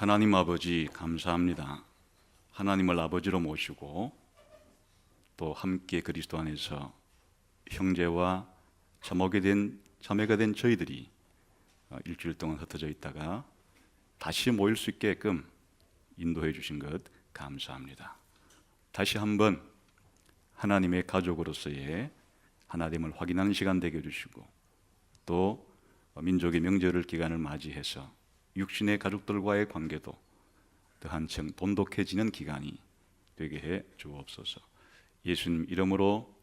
하나님 아버지 감사합니다. 하나님을 아버지로 모시고 또 함께 그리스도 안에서 형제와 자매가 된 저희들이 일주일 동안 흩어져 있다가 다시 모일 수 있게끔 인도해 주신 것 감사합니다. 다시 한번 하나님의 가족으로서의 하나됨을 확인하는 시간 되게 해주시고 또 민족의 명절 기간을 맞이해서 육신의 가족들과의 관계도 더 한층 돈독해지는 기간이 되게 해 주옵소서. 예수님 이름으로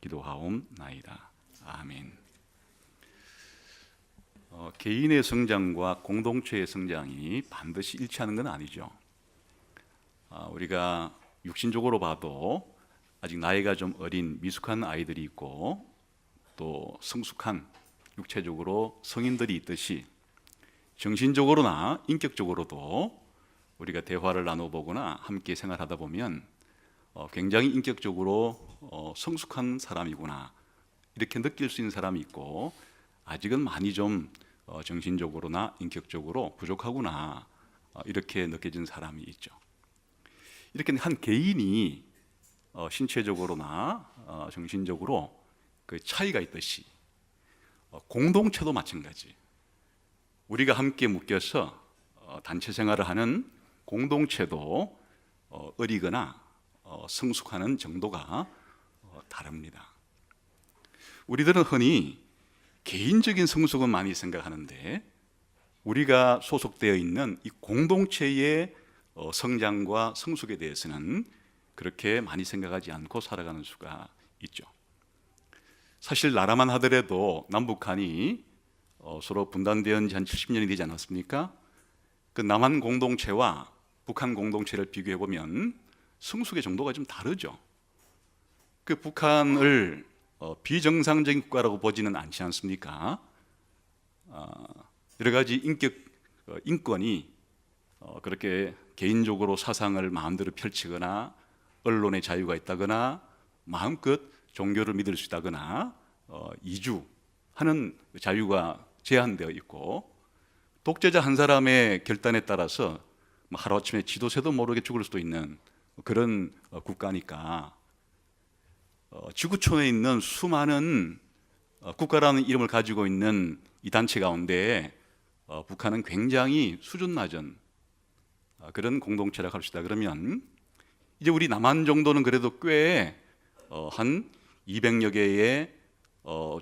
기도하옵나이다. 아멘. 개인의 성장과 공동체의 성장이 반드시 일치하는 건 아니죠. 우리가 육신적으로 봐도 아직 나이가 좀 어린 미숙한 아이들이 있고 또 성숙한 육체적으로 성인들이 있듯이 정신적으로나 인격적으로도 우리가 대화를 나눠보거나 함께 생활하다 보면 굉장히 인격적으로 성숙한 사람이구나 이렇게 느낄 수 있는 사람이 있고 아직은 많이 좀 정신적으로나 인격적으로 부족하구나 이렇게 느껴지는 사람이 있죠. 이렇게 한 개인이 신체적으로나 정신적으로 그 차이가 있듯이 공동체도 마찬가지. 우리가 함께 묶여서 단체 생활을 하는 공동체도 어리거나 성숙하는 정도가 다릅니다. 우리들은 흔히 개인적인 성숙은 많이 생각하는데 우리가 소속되어 있는 이 공동체의 성장과 성숙에 대해서는 그렇게 많이 생각하지 않고 살아가는 수가 있죠. 사실 나라만 하더라도 남북한이 서로 분단된 지 한 70년이 되지 않았습니까? 그 남한 공동체와 북한 공동체를 비교해 보면 성숙의 정도가 좀 다르죠. 그 북한을 비정상적인 국가라고 보지는 않지 않습니까? 여러 가지 인권이 그렇게 개인적으로 사상을 마음대로 펼치거나 언론의 자유가 있다거나 마음껏 종교를 믿을 수 있다거나 이주하는 자유가 제한되어 있고 독재자 한 사람의 결단에 따라서 하루아침에 지도새도 모르게 죽을 수도 있는 그런 국가니까 지구촌에 있는 수많은 국가라는 이름을 가지고 있는 이 단체 가운데 북한은 굉장히 수준 낮은 그런 공동체라고 할 수 있다. 그러면 이제 우리 남한 정도는 그래도 꽤 한 200여 개의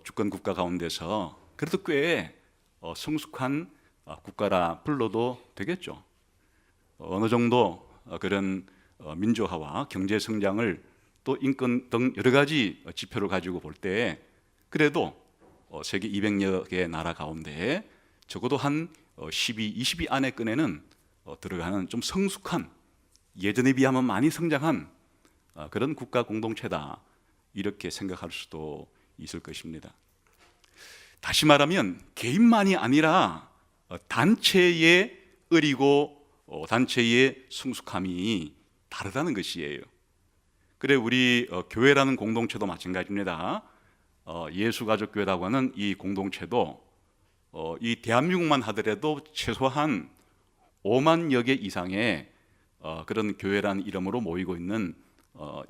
주권 국가 가운데서 그래도 꽤 성숙한 국가라 불러도 되겠죠. 어느 정도 그런 민주화와 경제 성장을 또 인권 등 여러 가지 지표를 가지고 볼 때 그래도 세계 200여 개 나라 가운데 적어도 한 12, 20위 안에권에는 들어가는 좀 성숙한 예전에 비하면 많이 성장한 그런 국가 공동체다 이렇게 생각할 수도 있을 것입니다. 다시 말하면 개인만이 아니라 단체의 의리고 단체의 성숙함이 다르다는 것이에요. 그래 우리 교회라는 공동체도 마찬가지입니다. 예수가족교회라고 하는 이 공동체도 이 대한민국만 하더라도 최소한 5만여 개 이상의 그런 교회라는 이름으로 모이고 있는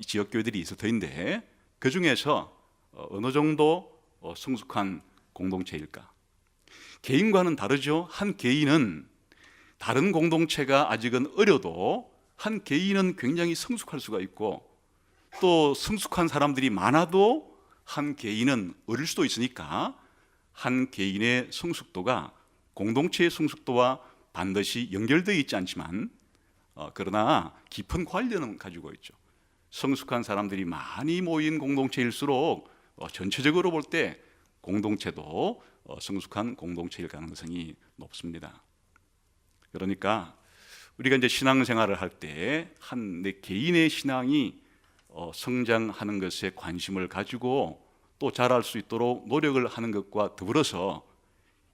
지역교회들이 있을 터인데 그 중에서 어느 정도 성숙한 공동체일까? 개인과는 다르죠. 한 개인은 다른 공동체가 아직은 어려도 한 개인은 굉장히 성숙할 수가 있고 또 성숙한 사람들이 많아도 한 개인은 어릴 수도 있으니까 한 개인의 성숙도가 공동체의 성숙도와 반드시 연결되어 있지 않지만 그러나 깊은 관련은 가지고 있죠. 성숙한 사람들이 많이 모인 공동체일수록 전체적으로 볼 때 공동체도 성숙한 공동체일 가능성이 높습니다. 그러니까 우리가 이제 신앙생활을 할 때 한 내 개인의 신앙이 성장하는 것에 관심을 가지고 또 자랄 수 있도록 노력을 하는 것과 더불어서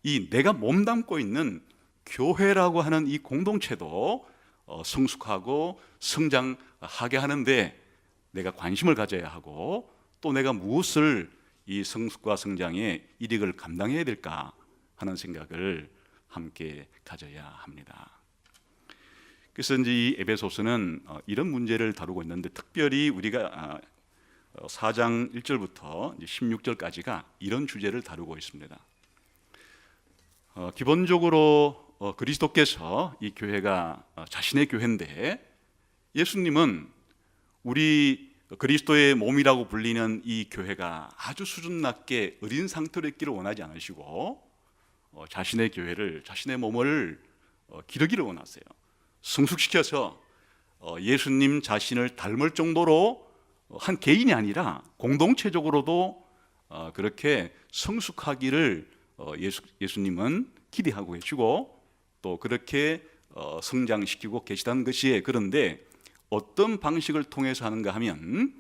이 내가 몸담고 있는 교회라고 하는 이 공동체도 성숙하고 성장하게 하는데 내가 관심을 가져야 하고 또 내가 무엇을 이 성숙과 성장의 이익을 감당해야 될까 하는 생각을 함께 가져야 합니다. 그래서 이제 이 에베소서는 이런 문제를 다루고 있는데, 특별히 우리가 4장 1절부터 16절까지가 이런 주제를 다루고 있습니다. 기본적으로 그리스도께서 이 교회가 자신의 교회인데, 예수님은 우리 그리스도의 몸이라고 불리는 이 교회가 아주 수준 낮게 어린 상태로 있기를 원하지 않으시고, 자신의 교회를, 자신의 몸을 기르기를 원하세요. 성숙시켜서 예수님 자신을 닮을 정도로 한 개인이 아니라 공동체적으로도 그렇게 성숙하기를 예수님은 기대하고 계시고, 또 그렇게 성장시키고 계시다는 것이에요. 그런데 어떤 방식을 통해서 하는가 하면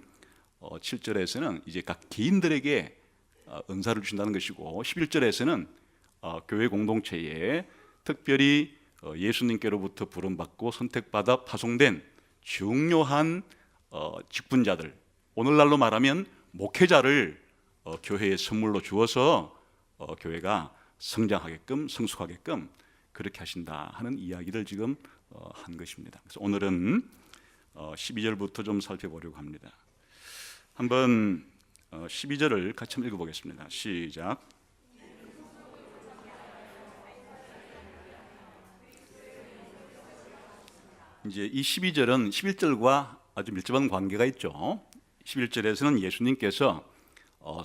7절에서는 이제 각 개인들에게 은사를 주신다는 것이고, 11절에서는 교회 공동체에 특별히 예수님께로부터 부름받고 선택받아 파송된 중요한 직분자들, 오늘날로 말하면 목회자를 교회에 선물로 주어서 교회가 성장하게끔, 성숙하게끔 그렇게 하신다 하는 이야기를 지금 한 것입니다. 그래서 오늘은 12절부터 좀 살펴보려고 합니다. 한번 12절을 같이 한번 읽어보겠습니다. 시작. 이제 이 12절은 11절과 아주 밀접한 관계가 있죠. 11절에서는 예수님께서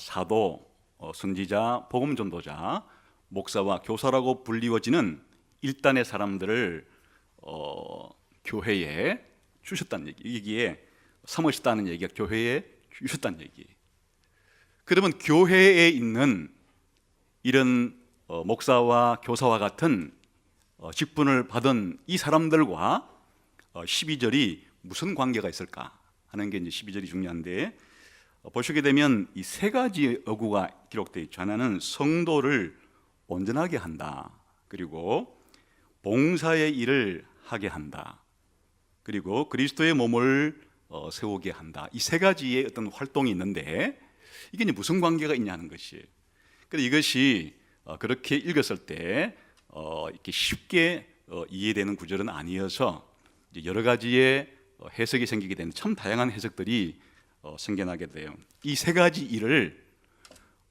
사도, 선지자, 복음 전도자, 목사와 교사라고 불리워지는 일단의 사람들을 교회에 주셨다는 얘기, 여기에 삼으셨다는 얘기가 교회에 주셨다는 얘기. 그러면 교회에 있는 이런 목사와 교사와 같은 직분을 받은 이 사람들과 12절이 무슨 관계가 있을까 하는 게 이제 12절이 중요한데, 보시게 되면 이 세 가지 어구가 기록되어 있죠. 하나는 성도를 온전하게 한다, 그리고 봉사의 일을 하게 한다, 그리고 그리스도의 몸을 세우게 한다. 이 세 가지의 어떤 활동이 있는데, 이게 이제 무슨 관계가 있냐는 것이에요. 그래서 이것이 그렇게 읽었을 때 이렇게 쉽게 이해되는 구절은 아니어서 여러 가지의 해석이 생기게 되는, 참 다양한 해석들이 생겨나게 돼요. 이 세 가지 일을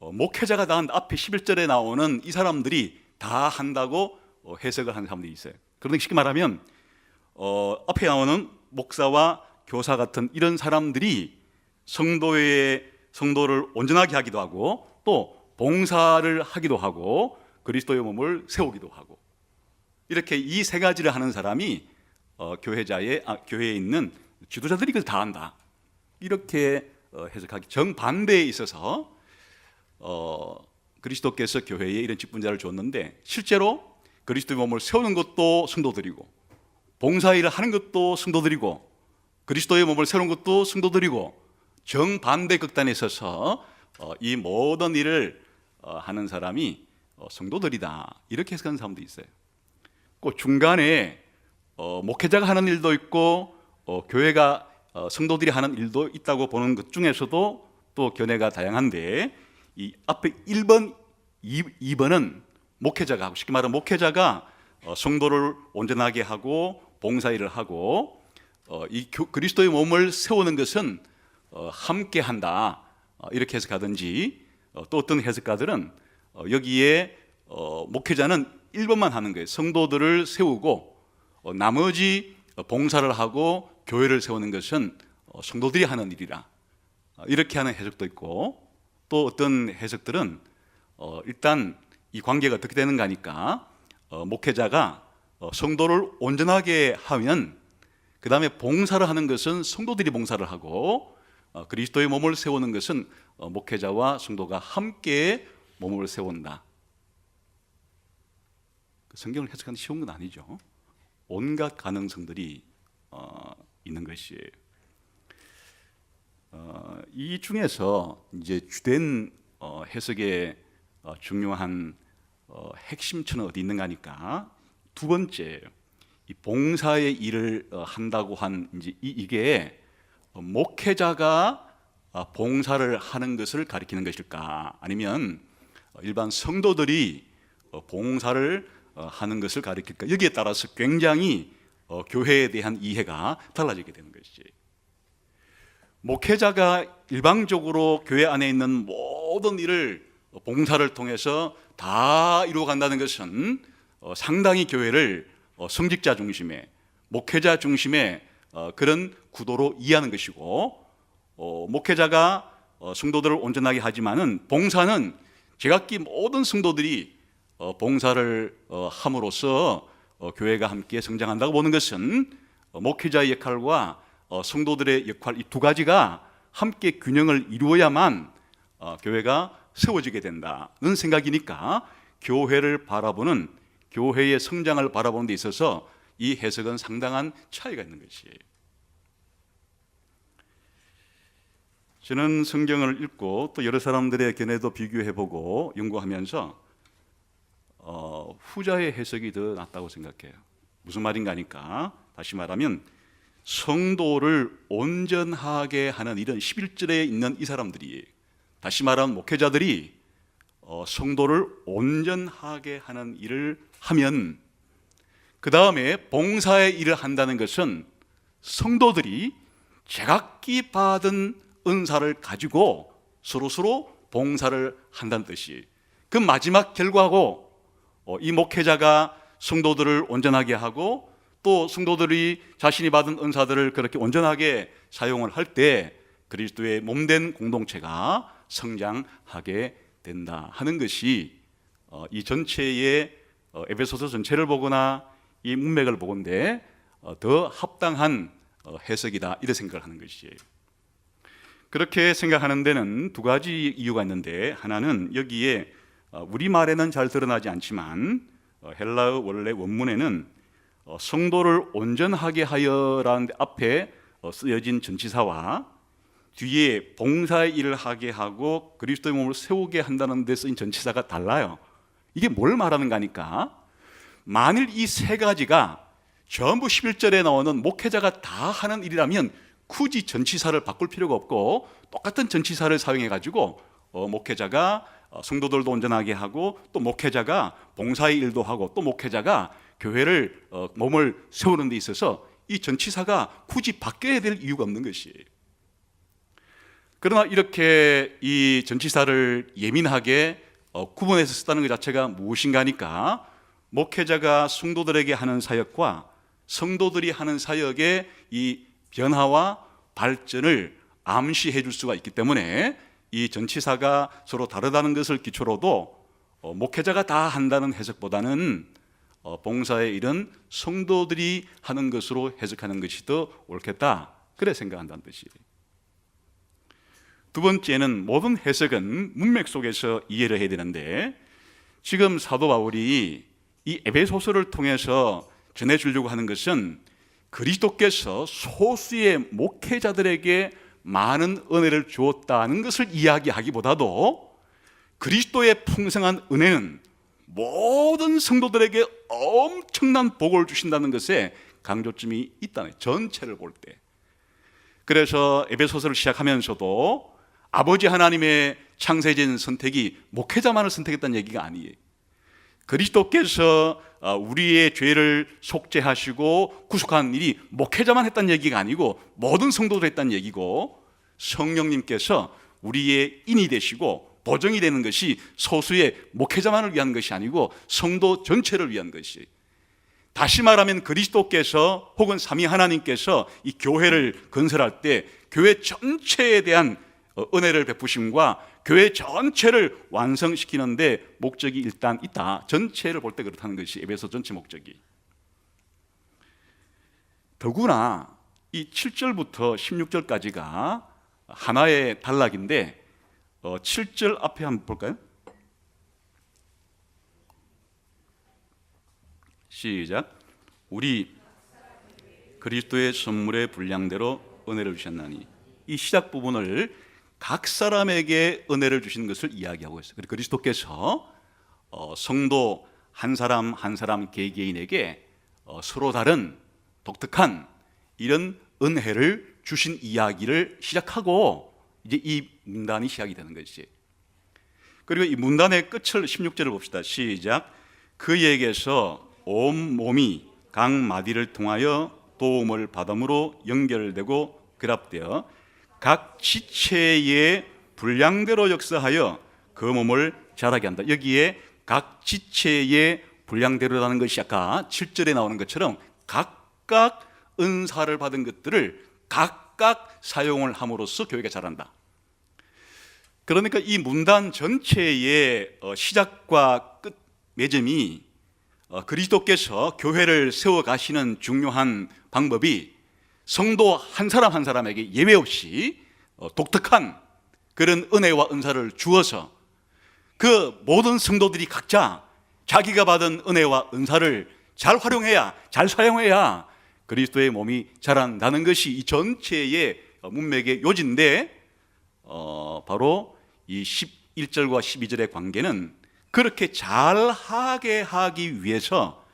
목회자가 다 한다, 앞에 11절에 나오는 이 사람들이 다 한다고 해석을 하는 사람들이 있어요. 그런데 쉽게 말하면 앞에 나오는 목사와 교사 같은 이런 사람들이 성도를 온전하게 하기도 하고, 또 봉사를 하기도 하고, 그리스도의 몸을 세우기도 하고, 이렇게 이 세 가지를 하는 사람이 교회에 있는 지도자들이 그걸 다 한다, 이렇게 해석하기 정반대에 있어서 그리스도께서 교회에 이런 직분자를 줬는데, 실제로 그리스도의 몸을 세우는 것도 성도들이고, 봉사일을 하는 것도 성도들이고, 그리스도의 몸을 세우는 것도 성도들이고, 정반대 극단에 있어서 이 모든 일을 하는 사람이 성도들이다, 이렇게 해석하는 사람도 있어요. 그 중간에 목회자가 하는 일도 있고 교회가 성도들이 하는 일도 있다고 보는 것 중에서도 또 견해가 다양한데, 이 앞에 1번, 2번은 목회자가 하고, 쉽게 말하면 목회자가 성도를 온전하게 하고 봉사일을 하고, 이 그리스도의 몸을 세우는 것은 함께 한다, 이렇게 해석하든지, 또 어떤 해석가들은 여기에 목회자는 1번만 하는 거예요. 성도들을 세우고 나머지 봉사를 하고 교회를 세우는 것은 성도들이 하는 일이라, 이렇게 하는 해석도 있고, 또 어떤 해석들은 일단 이 관계가 어떻게 되는가 하니까 목회자가 성도를 온전하게 하면 그 다음에 봉사를 하는 것은 성도들이 봉사를 하고, 그리스도의 몸을 세우는 것은 목회자와 성도가 함께 몸을 세운다. 성경을 해석하는 쉬운 건 아니죠. 온갖 가능성들이 있는 것이에요. 이 중에서 이제 주된 해석의 중요한 핵심처는 어디 있는가 하니까, 두 번째, 이 봉사의 일을 한다고 한 이게 목회자가 봉사를 하는 것을 가리키는 것일까, 아니면 일반 성도들이 봉사를 하는 것을 가리킬까, 여기에 따라서 굉장히 교회에 대한 이해가 달라지게 되는 것이지. 목회자가 일방적으로 교회 안에 있는 모든 일을 봉사를 통해서 다 이루어간다는 것은 상당히 교회를 성직자 중심의, 목회자 중심의 그런 구도로 이해하는 것이고, 목회자가 성도들을 온전하게 하지만은 봉사는 제각기 모든 성도들이 봉사를 함으로써 교회가 함께 성장한다고 보는 것은 목회자의 역할과 성도들의 역할, 이 두 가지가 함께 균형을 이루어야만 교회가 세워지게 된다는 생각이니까 교회를 바라보는, 교회의 성장을 바라보는 데 있어서 이 해석은 상당한 차이가 있는 것이에요. 저는 성경을 읽고 또 여러 사람들의 견해도 비교해보고 연구하면서 후자의 해석이 더 낫다고 생각해요. 무슨 말인가 하니까, 다시 말하면 성도를 온전하게 하는 일은 11절에 있는 이 사람들이, 다시 말하면 목회자들이 성도를 온전하게 하는 일을 하면, 그 다음에 봉사의 일을 한다는 것은 성도들이 제각기 받은 은사를 가지고 서로 봉사를 한다는 뜻이, 그 마지막 결과고, 이 목회자가 성도들을 온전하게 하고 또 성도들이 자신이 받은 은사들을 그렇게 온전하게 사용을 할 때 그리스도의 몸된 공동체가 성장하게 된다 하는 것이 이 전체의 에베소서 전체를 보거나 이 문맥을 보건대 더 합당한 해석이다, 이런 생각을 하는 것이에요. 그렇게 생각하는 데는 두 가지 이유가 있는데, 하나는 여기에 우리말에는 잘 드러나지 않지만 헬라어 원래 원문에는 성도를 온전하게 하여라는 앞에 쓰여진 전치사와 뒤에 봉사의 일을 하게 하고 그리스도의 몸을 세우게 한다는 데 쓰인 전치사가 달라요. 이게 뭘 말하는가 하니까, 만일 이 세 가지가 전부 11절에 나오는 목회자가 다 하는 일이라면 굳이 전치사를 바꿀 필요가 없고 똑같은 전치사를 사용해 가지고 목회자가 성도들도 온전하게 하고 또 목회자가 봉사의 일도 하고 또 목회자가 교회를 몸을 세우는 데 있어서 이 전치사가 굳이 바뀌어야 될 이유가 없는 것이에요. 그러나 이렇게 이 전치사를 예민하게 구분해서 썼다는 것 자체가 무엇인가 하니까, 목회자가 성도들에게 하는 사역과 성도들이 하는 사역의 이 변화와 발전을 암시해 줄 수가 있기 때문에 이 전치사가 서로 다르다는 것을 기초로도 목회자가 다 한다는 해석보다는 봉사의 일은 성도들이 하는 것으로 해석하는 것이 더 옳겠다, 그래 생각한다는 뜻이에요. 두 번째는 모든 해석은 문맥 속에서 이해를 해야 되는데, 지금 사도 바울이 이 에베소서를 통해서 전해주려고 하는 것은 그리스도께서 소수의 목회자들에게 많은 은혜를 주었다는 것을 이야기하기보다도 그리스도의 풍성한 은혜는 모든 성도들에게 엄청난 복을 주신다는 것에 강조점이 있다는, 전체를 볼 때. 그래서 에베소서를 시작하면서도 아버지 하나님의 창세적인 선택이 목회자만을 선택했다는 얘기가 아니에요. 그리스도께서 우리의 죄를 속죄하시고 구속하는 일이 목회자만 했다는 얘기가 아니고 모든 성도도 했다는 얘기고, 성령님께서 우리의 인이 되시고 보정이 되는 것이 소수의 목회자만을 위한 것이 아니고 성도 전체를 위한 것이, 다시 말하면 그리스도께서 혹은 삼위 하나님께서 이 교회를 건설할 때 교회 전체에 대한 은혜를 베푸심과 교회 전체를 완성시키는데 목적이 일단 있다. 전체를 볼 때 그렇다는 것이 에베소 전체 목적이. 더구나 이 7절부터 16절까지가 하나의 단락인데 7절 앞에 한번 볼까요? 시작. 우리 그리스도의 선물의 분량대로 은혜를 주셨나니, 이 시작 부분을 각 사람에게 은혜를 주신 것을 이야기하고 있어요. 그리스도께서 성도 한 사람 한 사람 개개인에게 서로 다른 독특한 이런 은혜를 주신 이야기를 시작하고 이제 이 문단이 시작이 되는 것이지. 그리고 이 문단의 끝을 16절을 봅시다. 시작. 그에게서 온 몸이 각 마디를 통하여 도움을 받음으로 연결되고 결합되어 각 지체의 분량대로 역사하여 그 몸을 자라게 한다. 여기에 각 지체의 분량대로라는 것이 아까 7절에 나오는 것처럼 각각 은사를 받은 것들을 각각 사용을 함으로써 교회가 자란다. 그러니까 이 문단 전체의 시작과 끝 매점이 그리스도께서 교회를 세워가시는 중요한 방법이 성도 한 사람 한 사람에게 예외 없이 독특한 그런 은혜와 은사를 주어서 그 모든 성도들이 각자 자기가 받은 은혜와 은사를 잘 활용해야, 잘 사용해야 그리스도의 몸이 자란다는 것이 이 전체의 문맥의 요지인데, 바로 이 11절과 12절의 관계는 그렇게 잘하게 하기 위해서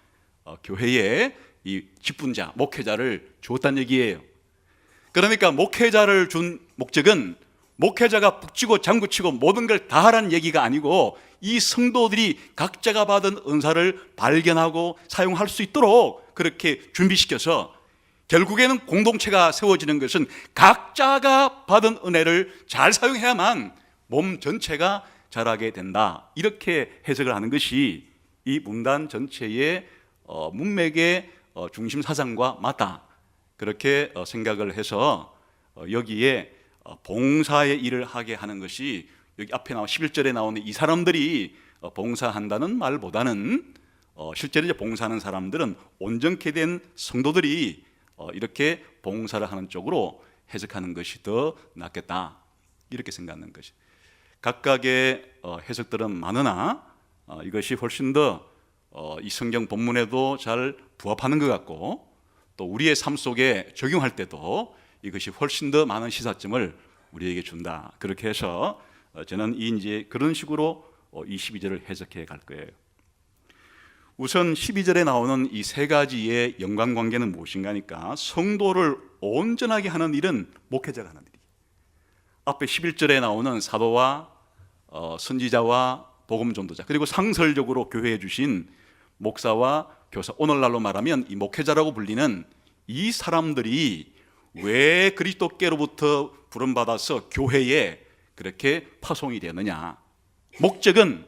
교회에 이 직분자, 목회자를 주었다는 얘기예요. 그러니까 목회자를 준 목적은 목회자가 북치고 장구치고 모든 걸 다 하라는 얘기가 아니고 이 성도들이 각자가 받은 은사를 발견하고 사용할 수 있도록 그렇게 준비시켜서 결국에는 공동체가 세워지는 것은 각자가 받은 은혜를 잘 사용해야만 몸 전체가 자라게 된다. 이렇게 해석을 하는 것이 이 문단 전체의 문맥의 중심 사상과 맞다. 그렇게 생각을 해서 여기에 봉사의 일을 하게 하는 것이 여기 앞에 나온 11절에 나오는 이 사람들이 봉사한다는 말보다는 실제로 이제 봉사하는 사람들은 온전케 된 성도들이 이렇게 봉사를 하는 쪽으로 해석하는 것이 더 낫겠다. 이렇게 생각하는 것이. 각각의 해석들은 많으나 이것이 훨씬 더 이 성경 본문에도 잘 부합하는 것 같고 또 우리의 삶 속에 적용할 때도 이것이 훨씬 더 많은 시사점을 우리에게 준다. 그렇게 해서 저는 이제 그런 식으로 이 12절을 해석해 갈 거예요. 우선 12절에 나오는 이 세 가지의 연관관계는 무엇인가니까 성도를 온전하게 하는 일은 목회자가 하는 일이에요. 앞에 11절에 나오는 사도와 선지자와 복음 전도자, 그리고 상설적으로 교회에 주신 목사와 교사, 오늘날로 말하면 이 목회자라고 불리는 이 사람들이 왜 그리스도께로부터 부름받아서 교회에 그렇게 파송이 되느냐. 목적은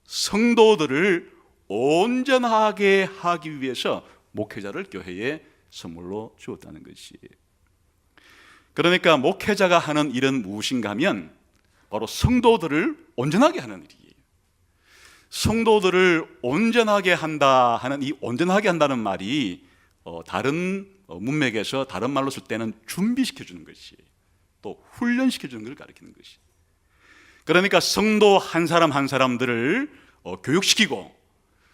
성도들을 온전하게 하기 위해서 목회자를 교회에 선물로 주었다는 것이에요. 그러니까 목회자가 하는 일은 무엇인가 하면 바로 성도들을 온전하게 하는 일이에요. 성도들을 온전하게 한다 하는 이 온전하게 한다는 말이 다른 문맥에서 다른 말로 쓸 때는 준비시켜 주는 것이에요. 또 훈련시켜 주는 걸 가리키는 것이에요. 그러니까 성도 한 사람 한 사람들을 교육시키고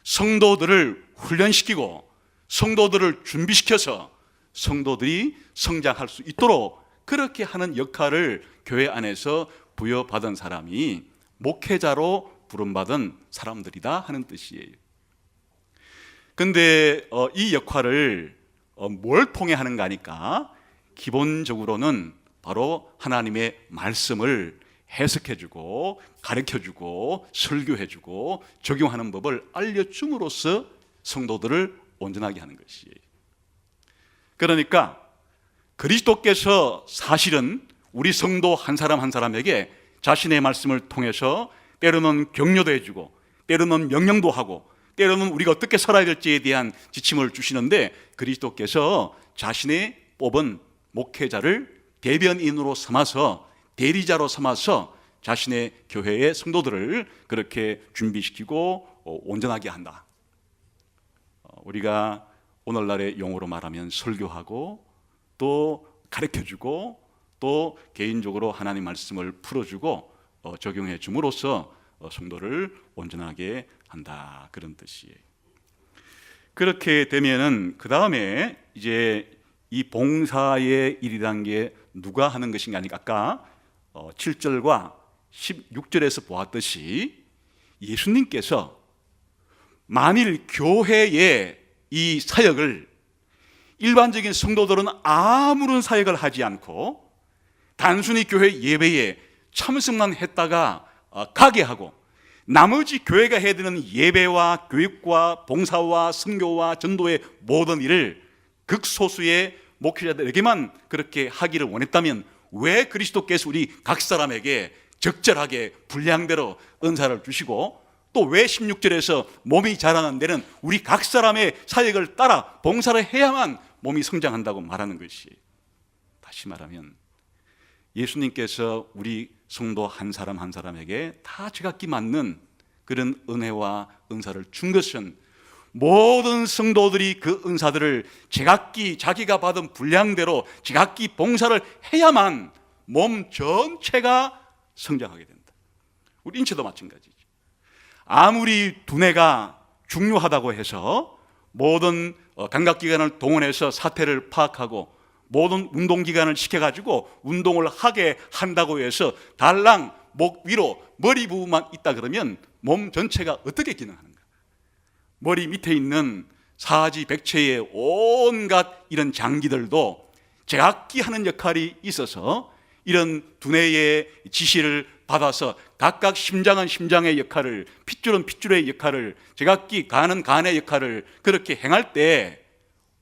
성도들을 훈련시키고 성도들을 준비시켜서 성도들이 성장할 수 있도록 그렇게 하는 역할을 교회 안에서 부여받은 사람이 목회자로 부름받은 사람들이다 하는 뜻이에요. 근데 이 역할을 뭘 통해 하는가 하니까 기본적으로는 바로 하나님의 말씀을 해석해주고 가르쳐주고 설교해주고 적용하는 법을 알려줌으로써 성도들을 온전하게 하는 것이에요. 그러니까 그리스도께서 사실은 우리 성도 한 사람 한 사람에게 자신의 말씀을 통해서 때로는 격려도 해주고 때로는 명령도 하고 때로는 우리가 어떻게 살아야 될지에 대한 지침을 주시는데 그리스도께서 자신의 뽑은 목회자를 대변인으로 삼아서 대리자로 삼아서 자신의 교회의 성도들을 그렇게 준비시키고 온전하게 한다. 우리가 오늘날의 용어로 말하면 설교하고 또 가르쳐주고 또 개인적으로 하나님 말씀을 풀어주고 적용해 줌으로써 성도를 온전하게 한다, 그런 뜻이에요. 그렇게 되면은 그 다음에 이제 이 봉사의 일이라는 게 누가 하는 것인가 하니까 아까 7절과 16절에서 보았듯이 예수님께서 만일 교회의 이 사역을 일반적인 성도들은 아무런 사역을 하지 않고 단순히 교회 예배에 참석만 했다가 가게 하고 나머지 교회가 해야 되는 예배와 교육과 봉사와 선교와 전도의 모든 일을 극소수의 목회자들에게만 그렇게 하기를 원했다면 왜 그리스도께서 우리 각 사람에게 적절하게 분량대로 은사를 주시고 또 왜 16절에서 몸이 자라는 데는 우리 각 사람의 사역을 따라 봉사를 해야만 몸이 성장한다고 말하는 것이, 다시 말하면 예수님께서 우리 성도 한 사람 한 사람에게 다 제각기 맞는 그런 은혜와 은사를 준 것은 모든 성도들이 그 은사들을 제각기 자기가 받은 분량대로 제각기 봉사를 해야만 몸 전체가 성장하게 된다. 우리 인체도 마찬가지죠. 아무리 두뇌가 중요하다고 해서 모든 감각기관을 동원해서 사태를 파악하고 모든 운동기관을 시켜가지고 운동을 하게 한다고 해서 달랑 목 위로 머리 부분만 있다 그러면 몸 전체가 어떻게 기능하는가? 머리 밑에 있는 사지 백체의 온갖 이런 장기들도 제각기 하는 역할이 있어서 이런 두뇌의 지시를 받아서 각각 심장은 심장의 역할을, 핏줄은 핏줄의 역할을, 제각기 간은 간의 역할을 그렇게 행할 때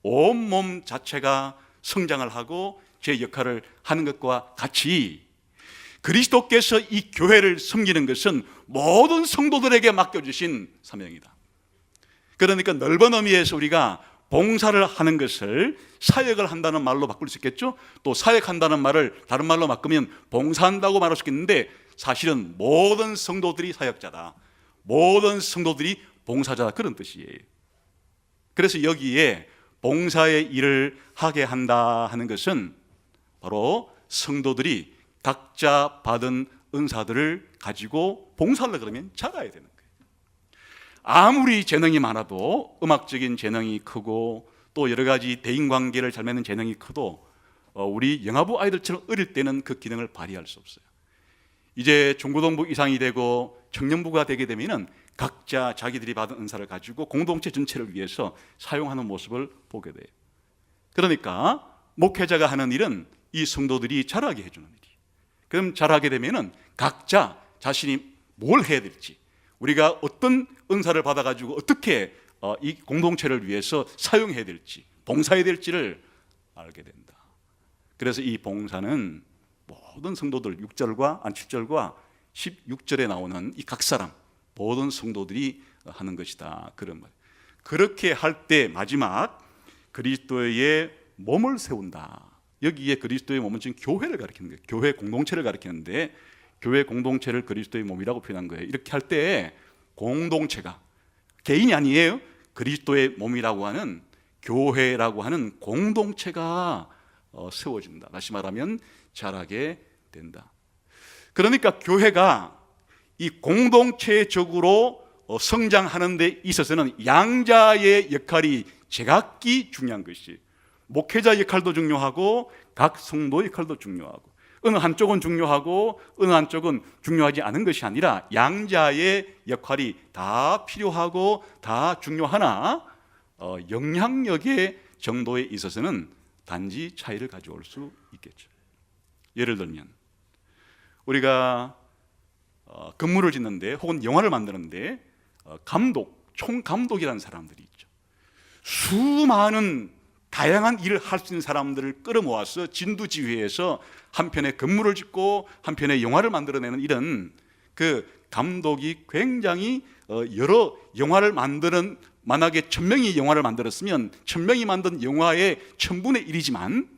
온몸 자체가 성장을 하고 제 역할을 하는 것과 같이 그리스도께서 이 교회를 섬기는 것은 모든 성도들에게 맡겨주신 사명이다. 그러니까 넓은 의미에서 우리가 봉사를 하는 것을 사역을 한다는 말로 바꿀 수 있겠죠. 또 사역한다는 말을 다른 말로 바꾸면 봉사한다고 말할 수 있겠는데 사실은 모든 성도들이 사역자다, 모든 성도들이 봉사자다, 그런 뜻이에요. 그래서 여기에 봉사의 일을 하게 한다 하는 것은 바로 성도들이 각자 받은 은사들을 가지고 봉사를 그러면 잘해야 되는 거예요. 아무리 재능이 많아도, 음악적인 재능이 크고 또 여러 가지 대인관계를 잘 맺는 재능이 커도 우리 영아부 아이들처럼 어릴 때는 그 기능을 발휘할 수 없어요. 이제 중고등부 이상이 되고 청년부가 되게 되면은 각자 자기들이 받은 은사를 가지고 공동체 전체를 위해서 사용하는 모습을 보게 돼요. 그러니까 목회자가 하는 일은 이 성도들이 잘하게 해주는 일이에요. 그럼 잘하게 되면은 각자 자신이 뭘 해야 될지, 우리가 어떤 은사를 받아가지고 어떻게 이 공동체를 위해서 사용해야 될지, 봉사해야 될지를 알게 된다. 그래서 이 봉사는 모든 성도들 6절과 7절과 16절에 나오는 이 각 사람 모든 성도들이 하는 것이다, 그런 말. 그렇게 할 때 마지막 그리스도의 몸을 세운다. 여기에 그리스도의 몸은 지금 교회를 가리키는 거예요. 교회 공동체를 가리키는데 교회 공동체를 그리스도의 몸이라고 표현한 거예요. 이렇게 할 때 공동체가, 개인이 아니에요. 그리스도의 몸이라고 하는 교회라고 하는 공동체가 세워진다. 다시 말하면 자라게 된다. 그러니까 교회가 이 공동체적으로 성장하는 데 있어서는 양자의 역할이 제각기 중요한 것이, 목회자 역할도 중요하고 각 성도 역할도 중요하고, 어느 한쪽은 중요하고 어느 한쪽은 중요하지 않은 것이 아니라 양자의 역할이 다 필요하고 다 중요하나 영향력의 정도에 있어서는 단지 차이를 가져올 수 있겠죠. 예를 들면 우리가 건물을 짓는데 혹은 영화를 만드는데 총감독이라는 사람들이 있죠. 수많은 다양한 일을 할 수 있는 사람들을 끌어모아서 진두지휘해서 한편의 건물을 짓고 한편의 영화를 만들어내는 이런 그 감독이 굉장히 여러 영화를 만드는, 만약에 1000명이 영화를 만들었으면 1000명이 만든 영화의 1000분의 1이지만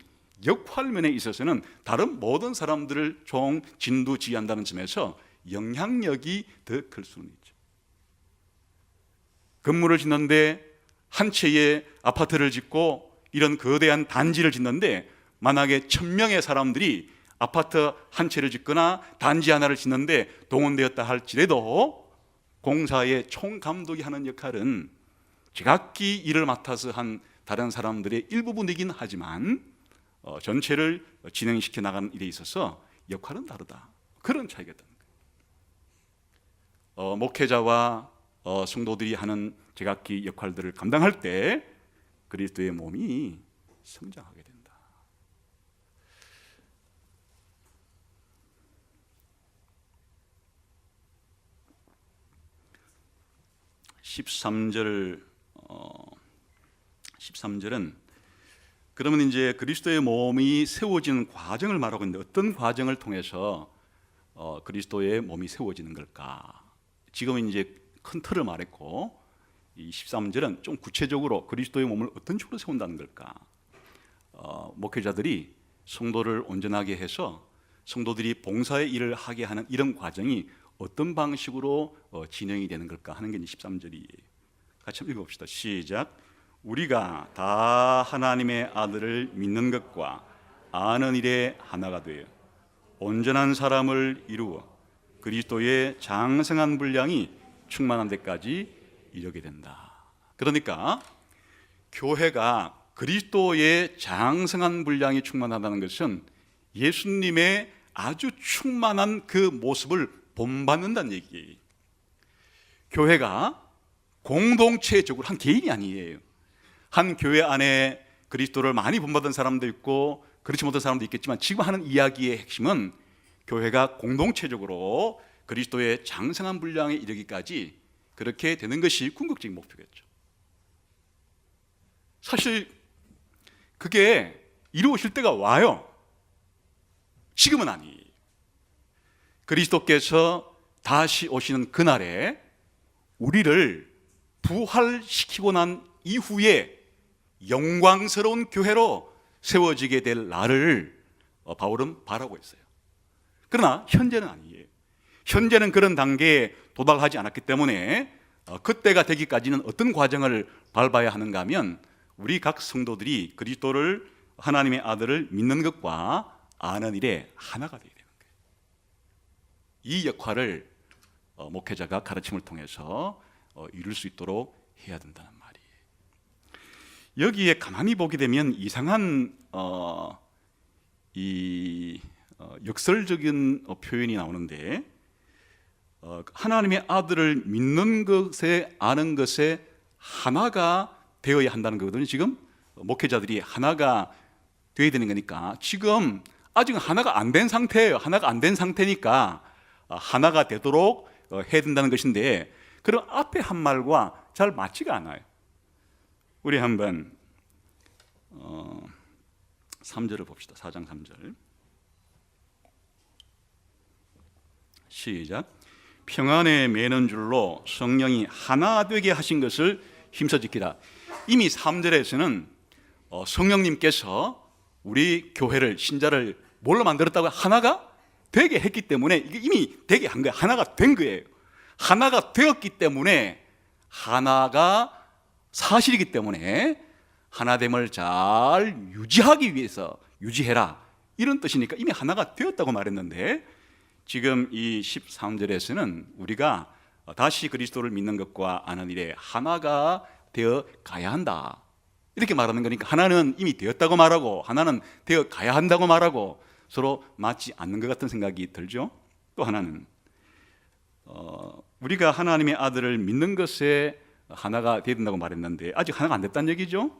역할면에 있어서는 다른 모든 사람들을 총 진두지휘한다는 점에서 영향력이 더 클 수는 있죠. 건물을 짓는데 한 채의 아파트를 짓고 이런 거대한 단지를 짓는데 만약에 1000명의 사람들이 아파트 한 채를 짓거나 단지 하나를 짓는데 동원되었다 할지라도 공사의 총감독이 하는 역할은 제각기 일을 맡아서 한 다른 사람들의 일부분이긴 하지만 전체를 진행시켜 나가는 일에 있어서 역할은 다르다. 그런 차이가 있다는 거예요. 목회자와 성도들이 하는 제각기 역할들을 감당할 때 그리스도의 몸이 성장하게 된다. 13절 13절은 그러면 이제 그리스도의 몸이 세워지는 과정을 말하고 있는데 어떤 과정을 통해서 그리스도의 몸이 세워지는 걸까? 지금은 이제 큰 틀을 말했고 이 13절은 좀 구체적으로 그리스도의 몸을 어떤 식으로 세운다는 걸까? 목회자들이 성도를 온전하게 해서 성도들이 봉사의 일을 하게 하는 이런 과정이 어떤 방식으로 진행이 되는 걸까 하는 게 13절이에요. 같이 한번 읽어봅시다. 시작. 우리가 다 하나님의 아들을 믿는 것과 아는 일에 하나가 되어 온전한 사람을 이루어 그리스도의 장성한 분량이 충만한 데까지 이르게 된다. 그러니까 교회가 그리스도의 장성한 분량이 충만하다는 것은 예수님의 아주 충만한 그 모습을 본받는다는 얘기예요. 교회가 공동체적으로 한 개인이 아니에요. 한 교회 안에 그리스도를 많이 본받은 사람도 있고 그렇지 못한 사람도 있겠지만 지금 하는 이야기의 핵심은 교회가 공동체적으로 그리스도의 장성한 분량에 이르기까지 그렇게 되는 것이 궁극적인 목표겠죠. 사실 그게 이루어질 때가 와요. 지금은 아니에요. 그리스도께서 다시 오시는 그날에 우리를 부활시키고 난 이후에 영광스러운 교회로 세워지게 될 날을 바울은 바라고 있어요. 그러나 현재는 아니에요. 현재는 그런 단계에 도달하지 않았기 때문에 그때가 되기까지는 어떤 과정을 밟아야 하는가 하면 우리 각 성도들이 그리스도를 하나님의 아들을 믿는 것과 아는 일에 하나가 되어야 되는 거예요. 이 역할을 목회자가 가르침을 통해서 이룰 수 있도록 해야 된다는 말이에요. 여기에 가만히 보게 되면 이상한 역설적인 표현이 나오는데 하나님의 아들을 믿는 것에 아는 것에 하나가 되어야 한다는 거거든요. 지금 목회자들이 하나가 되어야 되는 거니까 지금 아직 하나가 안 된 상태예요. 하나가 안 된 상태니까 하나가 되도록 해야 된다는 것인데 그럼 앞에 한 말과 잘 맞지가 않아요. 우리 한번 3절을 봅시다. 4장 3절 시작. 평안에 매는 줄로 성령이 하나 되게 하신 것을 힘써 지키라. 이미 3절에서는 성령님께서 우리 교회를 신자를 뭘로 만들었다고? 하나가 되게 했기 때문에 이게 이미 되게 한 거예요. 하나가 된 거예요. 하나가 되었기 때문에 하나가 사실이기 때문에 하나됨을 잘 유지하기 위해서 유지해라 이런 뜻이니까 이미 하나가 되었다고 말했는데 지금 이 13절에서는 우리가 다시 그리스도를 믿는 것과 아는 일에 하나가 되어 가야 한다 이렇게 말하는 거니까 하나는 이미 되었다고 말하고 하나는 되어 가야 한다고 말하고 서로 맞지 않는 것 같은 생각이 들죠. 또 하나는 우리가 하나님의 아들을 믿는 것에 하나가 되어야 된다고 말했는데 아직 하나가 안 됐다는 얘기죠.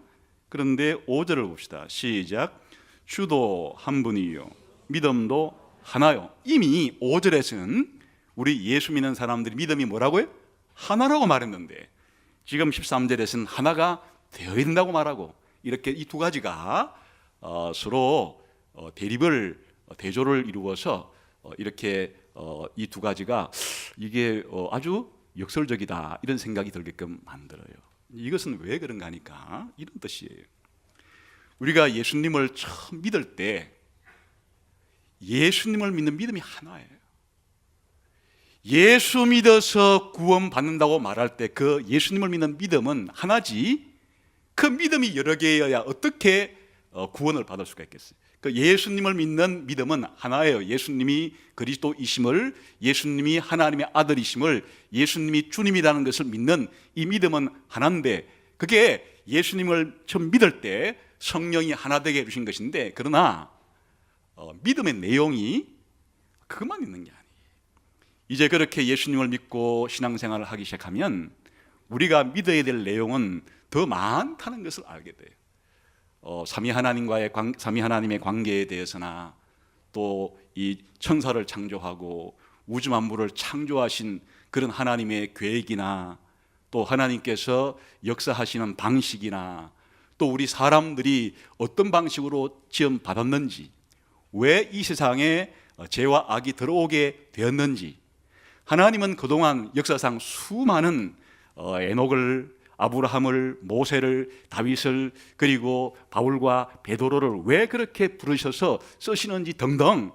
그런데 5절을 봅시다. 시작. 주도 한 분이요 믿음도 하나요. 이미 5절에서는 우리 예수 믿는 사람들이 믿음이 뭐라고요? 하나라고 말했는데 지금 13절에서는 하나가 되어야 된다고 말하고 이렇게 이 두 가지가 서로 대조를 이루어서 이렇게 이 두 가지가 이게 아주 역설적이다 이런 생각이 들게끔 만들어요. 이것은 왜 그런가 하니까 이런 뜻이에요. 우리가 예수님을 처음 믿을 때 예수님을 믿는 믿음이 하나예요. 예수 믿어서 구원 받는다고 말할 때 그 예수님을 믿는 믿음은 하나지 그 믿음이 여러 개여야 어떻게 구원을 받을 수가 있겠어요. 그 예수님을 믿는 믿음은 하나예요. 예수님이 그리스도이심을, 예수님이 하나님의 아들이심을, 예수님이 주님이라는 것을 믿는 이 믿음은 하나인데 그게 예수님을 처음 믿을 때 성령이 하나 되게 해주신 것인데 그러나 믿음의 내용이 그것만 있는 게 아니에요. 이제 그렇게 예수님을 믿고 신앙생활을 하기 시작하면 우리가 믿어야 될 내용은 더 많다는 것을 알게 돼요. 삼위 하나님의 관계에 대해서나 또 이 천사를 창조하고 우주 만물을 창조하신 그런 하나님의 계획이나 또 하나님께서 역사하시는 방식이나 또 우리 사람들이 어떤 방식으로 지음 받았는지, 왜 이 세상에 죄와 악이 들어오게 되었는지, 하나님은 그동안 역사상 수많은 에녹을, 아브라함을, 모세를, 다윗을, 그리고 바울과 베드로를 왜 그렇게 부르셔서 쓰시는지 등등,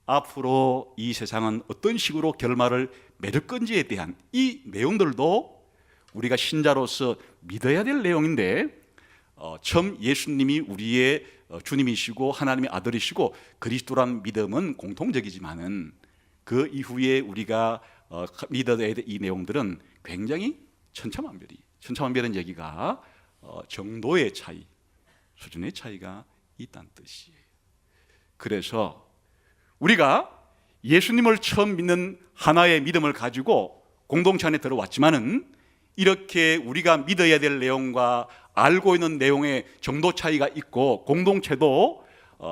앞으로 이 세상은 어떤 식으로 결말을 맺을 건지에 대한 이 내용들도 우리가 신자로서 믿어야 될 내용인데, 처음 예수님이 우리의 주님이시고 하나님의 아들이시고 그리스도란 믿음은 공통적이지만은 그 이후에 우리가 믿어야 될 이 내용들은 굉장히 천차만별인 얘기가 정도의 차이, 수준의 차이가 있다는 뜻이에요. 그래서 우리가 예수님을 처음 믿는 하나의 믿음을 가지고 공동체 안에 들어왔지만은 이렇게 우리가 믿어야 될 내용과 알고 있는 내용의 정도 차이가 있고 공동체도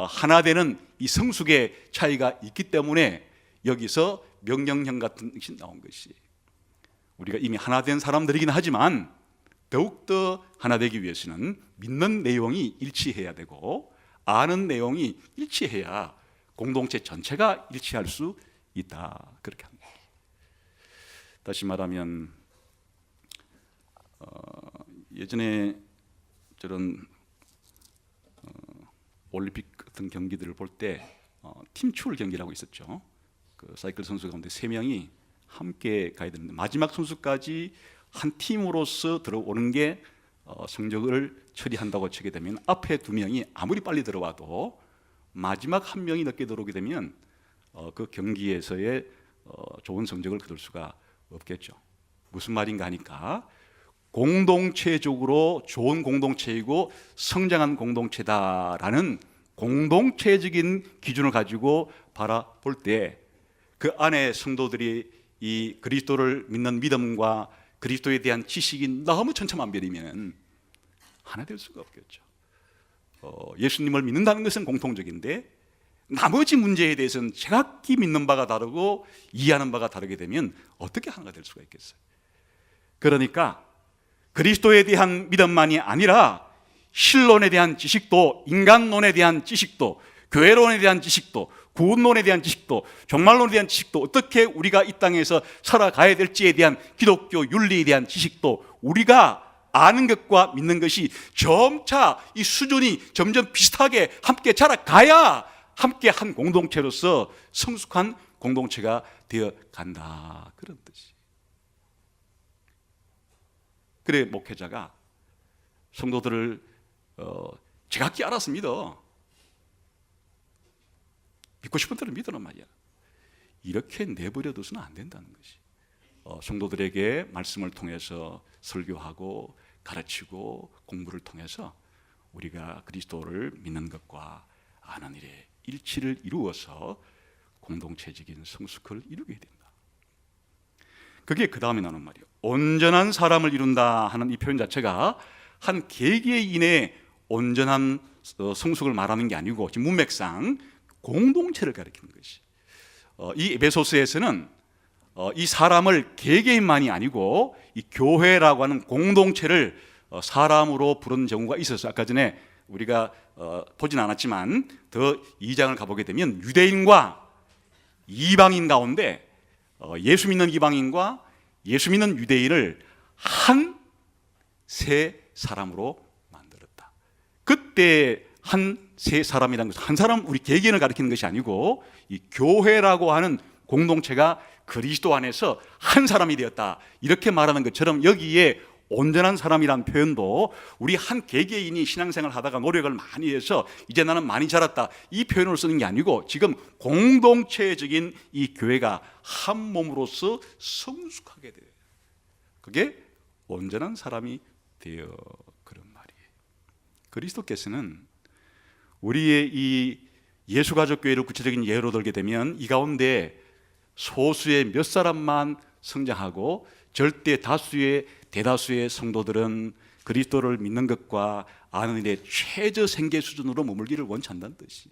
하나 되는 이 성숙의 차이가 있기 때문에 여기서 명령형 같은 것이 나온 것이, 우리가 이미 하나 된 사람들이긴 하지만 더욱더 하나 되기 위해서는 믿는 내용이 일치해야 되고 아는 내용이 일치해야 공동체 전체가 일치할 수 있다, 그렇게 합니다. 다시 말하면 예전에 저런 올림픽 같은 경기들을 볼 때 팀출 경기라고 있었죠. 그 사이클 선수 가운데 3명이 함께 가야 되는데 마지막 선수까지 한 팀으로서 들어오는 게 성적을 처리한다고 치게 되면 앞에 2명이 아무리 빨리 들어와도 마지막 1명이 늦게 들어오게 되면 그 경기에서의 좋은 성적을 거둘 수가 없겠죠. 무슨 말인가 하니까 공동체적으로 좋은 공동체이고 성장한 공동체다라는 공동체적인 기준을 가지고 바라볼 때 그 안에 성도들이 이 그리스도를 믿는 믿음과 그리스도에 대한 지식이 너무 천차만별이면 하나 될 수가 없겠죠. 예수님을 믿는다는 것은 공통적인데 나머지 문제에 대해서는 제각기 믿는 바가 다르고 이해하는 바가 다르게 되면 어떻게 하나가 될 수가 있겠어요. 그러니까 그리스도에 대한 믿음만이 아니라 신론에 대한 지식도, 인간론에 대한 지식도, 교회론에 대한 지식도, 구원론에 대한 지식도, 종말론에 대한 지식도, 어떻게 우리가 이 땅에서 살아가야 될지에 대한 기독교 윤리에 대한 지식도 우리가 아는 것과 믿는 것이 점차 이 수준이 점점 비슷하게 함께 자라가야 함께 한 공동체로서 성숙한 공동체가 되어 간다, 그런 뜻이. 그래 목회자가 성도들을 제각기 알아서 믿어, 믿고 싶은 대로 믿으란 말이야. 이렇게 내버려둬서는 안 된다는 것이. 성도들에게 말씀을 통해서 설교하고 가르치고 공부를 통해서 우리가 그리스도를 믿는 것과 아는 일에 일치를 이루어서 공동체적인 성숙을 이루게 된다. 그게 그 다음에 나오는 말이에요. 온전한 사람을 이룬다 하는 이 표현 자체가 한 개개인의 온전한 성숙을 말하는 게 아니고 지금 문맥상 공동체를 가리키는 것이. 이 에베소서에서는 이 사람을 개개인만이 아니고 이 교회라고 하는 공동체를 사람으로 부른 경우가 있어서 아까 전에 우리가 보진 않았지만 더 2장을 가보게 되면 유대인과 이방인 가운데 예수 믿는 이방인과 예수 믿는 유대인을 한 세 사람으로 만들었다. 그때 한 세 사람이라는 것은 한 사람, 우리 개개인을 가리키는 것이 아니고 이 교회라고 하는 공동체가 그리스도 안에서 한 사람이 되었다, 이렇게 말하는 것처럼 여기에 온전한 사람이라는 표현도 우리 한 개개인이 신앙생활을 하다가 노력을 많이 해서 이제 나는 많이 자랐다, 이 표현으로 쓰는 게 아니고 지금 공동체적인 이 교회가 한 몸으로서 성숙하게 돼요. 그게 온전한 사람이 되어, 그런 말이에요. 그리스도께서는 우리의 이 예수가족교회를 구체적인 예로 들게 되면 이 가운데 소수의 몇 사람만 성장하고 절대 다수의 대다수의 성도들은 그리스도를 믿는 것과 아는 일의 최저 생계 수준으로 머물기를 원치 않는다는 뜻이.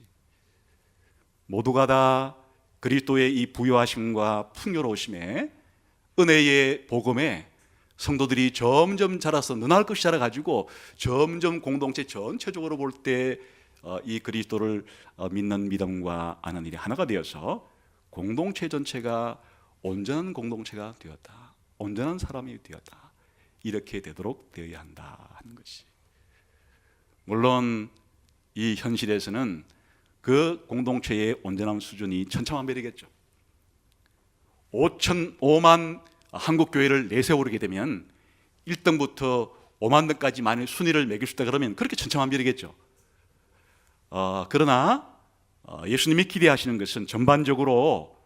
모두가 다 그리스도의 이 부요하심과 풍요로우심에 은혜의 복음에 성도들이 점점 자라서 능할 것이 자라가지고 점점 공동체 전체적으로 볼 때 이 그리스도를 믿는 믿음과 아는 일이 하나가 되어서 공동체 전체가 온전한 공동체가 되었다, 온전한 사람이 되었다, 이렇게 되도록 되어야 한다 하는 것이. 물론 이 현실에서는 그 공동체의 온전함 수준이 천차만별이겠죠. 5만 한국 교회를 내세우게 되면 1등부터 5만 등까지 만일 순위를 매길 수 있다 그러면 그렇게 천차만별이겠죠. 그러나 예수님이 기대하시는 것은 전반적으로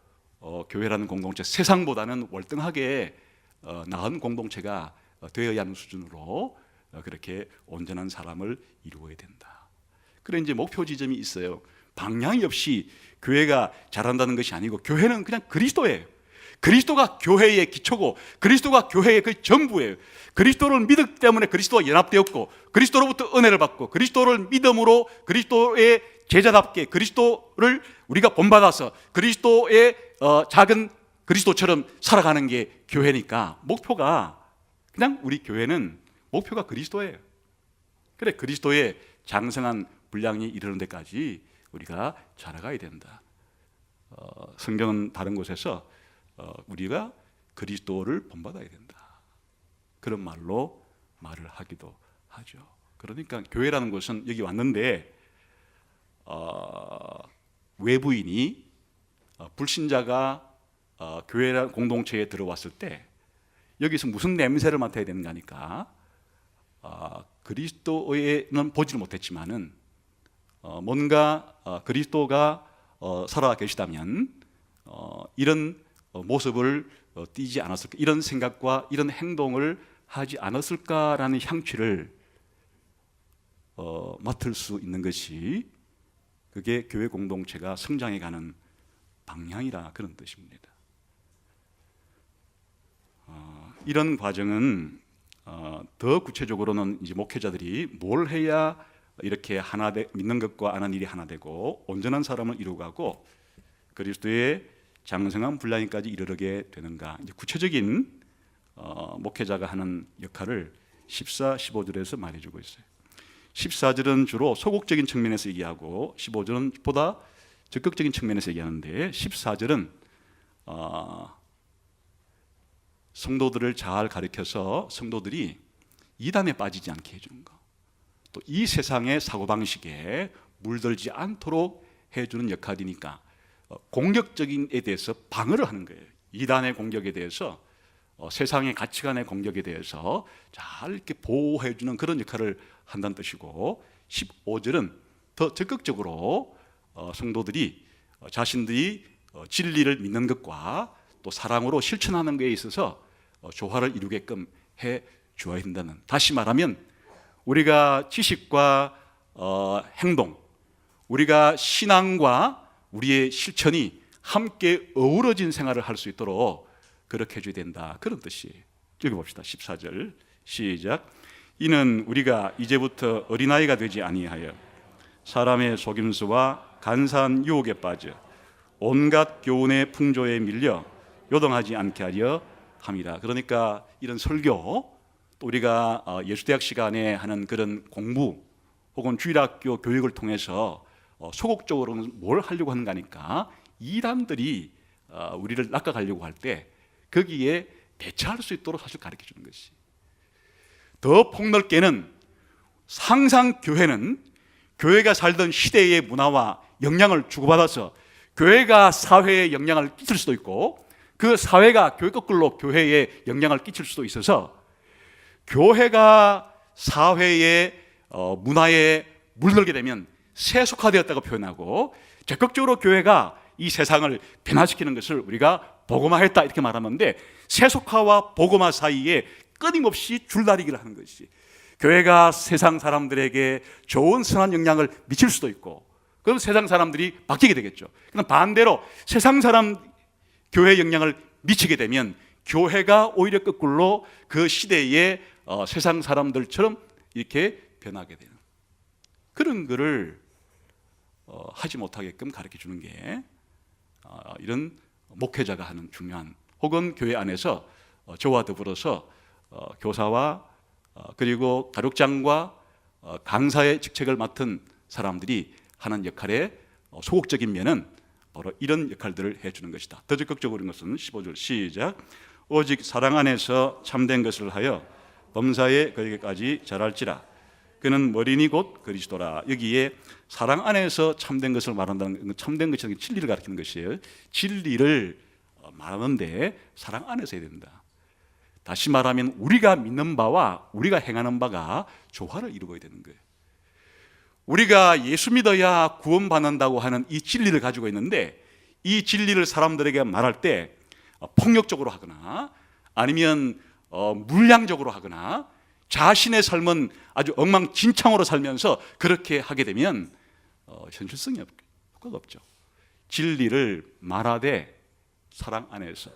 교회라는 공동체, 세상보다는 월등하게 나은 공동체가 되어야 하는 수준으로 그렇게 온전한 사람을 이루어야 된다. 그래 이제 목표 지점이 있어요. 방향이 없이 교회가 자란다는 것이 아니고 교회는 그냥 그리스도예요. 그리스도가 교회의 기초고 그리스도가 교회의 그 전부예요. 그리스도를 믿었기 때문에 그리스도와 연합되었고 그리스도로부터 은혜를 받고 그리스도를 믿음으로 그리스도의 제자답게 그리스도를 우리가 본받아서 그리스도의 작은 그리스도처럼 살아가는 게 교회니까 목표가 그냥 우리 교회는 목표가 그리스도예요. 그래 그리스도의 장성한 분량이 이르는 데까지 우리가 자라가야 된다. 성경은 다른 곳에서 우리가 그리스도를 본받아야 된다, 그런 말로 말을 하기도 하죠. 그러니까 교회라는 것은 여기 왔는데 외부인이 불신자가 교회라는 공동체에 들어왔을 때 여기서 무슨 냄새를 맡아야 되는가 하니까 그리스도에는 보지를 못했지만은 뭔가 그리스도가 살아 계시다면 이런 모습을 띠지 않았을까, 이런 생각과 이런 행동을 하지 않았을까라는 향취를 맡을 수 있는 것이 그게 교회 공동체가 성장해가는 방향이라 그런 뜻입니다. 이런 과정은 더 구체적으로는 이제 목회자들이 뭘 해야 이렇게 하나 믿는 것과 아는 일이 하나 되고 온전한 사람을 이루어가고 그리스도의 장성한 분량까지 이르게 되는가, 이제 구체적인 목회자가 하는 역할을 14, 15절에서 말해주고 있어요. 14절은 주로 소극적인 측면에서 얘기하고 15절은 보다 적극적인 측면에서 얘기하는데 14절은 성도들을 잘 가르쳐서 성도들이 이단에 빠지지 않게 해주는 거, 또 이 세상의 사고방식에 물들지 않도록 해주는 역할이니까 공격적인에 대해서 방어를 하는 거예요. 이단의 공격에 대해서 세상의 가치관의 공격에 대해서 잘 이렇게 보호해주는 그런 역할을 한다는 뜻이고 15절은 더 적극적으로 성도들이 자신들이 진리를 믿는 것과 또 사랑으로 실천하는 것에 있어서 조화를 이루게끔 해 주어야 한다는, 다시 말하면 우리가 지식과 행동, 우리가 신앙과 우리의 실천이 함께 어우러진 생활을 할 수 있도록 그렇게 해줘야 된다, 그런 뜻이. 읽어봅시다. 14절 시작. 이는 우리가 이제부터 어린아이가 되지 아니하여 사람의 속임수와 간사한 유혹에 빠져 온갖 교훈의 풍조에 밀려 요동하지 않게 하려 함이라. 그러니까 이런 설교, 또 우리가 예수대학 시간에 하는 그런 공부 혹은 주일학교 교육을 통해서 소극적으로는 뭘 하려고 하는가 하니까 이단들이 우리를 낚아가려고 할 때 거기에 대처할 수 있도록 사실 가르쳐 주는 것이. 더 폭넓게는 항상 교회는 교회가 살던 시대의 문화와 영향을 주고받아서 교회가 사회에 영향을 끼칠 수도 있고 그 사회가 교회 거꾸로 교회에 영향을 끼칠 수도 있어서 교회가 사회의 문화에 물들게 되면 세속화되었다고 표현하고 적극적으로 교회가 이 세상을 변화시키는 것을 우리가 복음화했다 이렇게 말하는데, 세속화와 복음화 사이에 끊임없이 줄다리기를 하는 것이 교회가 세상 사람들에게 좋은 선한 영향을 미칠 수도 있고 그럼 세상 사람들이 바뀌게 되겠죠. 그럼 반대로 세상 사람 교회에 영향을 미치게 되면 교회가 오히려 거꾸로 그 시대의 세상 사람들처럼 이렇게 변하게 되는 그런 거를 하지 못하게끔 가르쳐 주는 게 이런 목회자가 하는 중요한, 혹은 교회 안에서 저와 더불어서 교사와 그리고 가족장과 강사의 직책을 맡은 사람들이 하는 역할의 소극적인 면은 바로 이런 역할들을 해주는 것이다. 더 적극적으로 것은 15절 시작. 오직 사랑 안에서 참된 것을 하여 범사에 그에게까지 자랄지라. 그는 머리니 곧 그리스도라. 여기에 사랑 안에서 참된 것을 말한다는 건 참된 것이 진리를 가리키는 것이에요. 진리를 말하는데 사랑 안에서 해야 된다. 다시 말하면 우리가 믿는 바와 우리가 행하는 바가 조화를 이루어야 되는 거예요. 우리가 예수 믿어야 구원받는다고 하는 이 진리를 가지고 있는데 이 진리를 사람들에게 말할 때 폭력적으로 하거나 아니면 물량적으로 하거나 자신의 삶은 아주 엉망진창으로 살면서 그렇게 하게 되면 현실성이 효과가 없죠. 진리를 말하되 사랑 안에서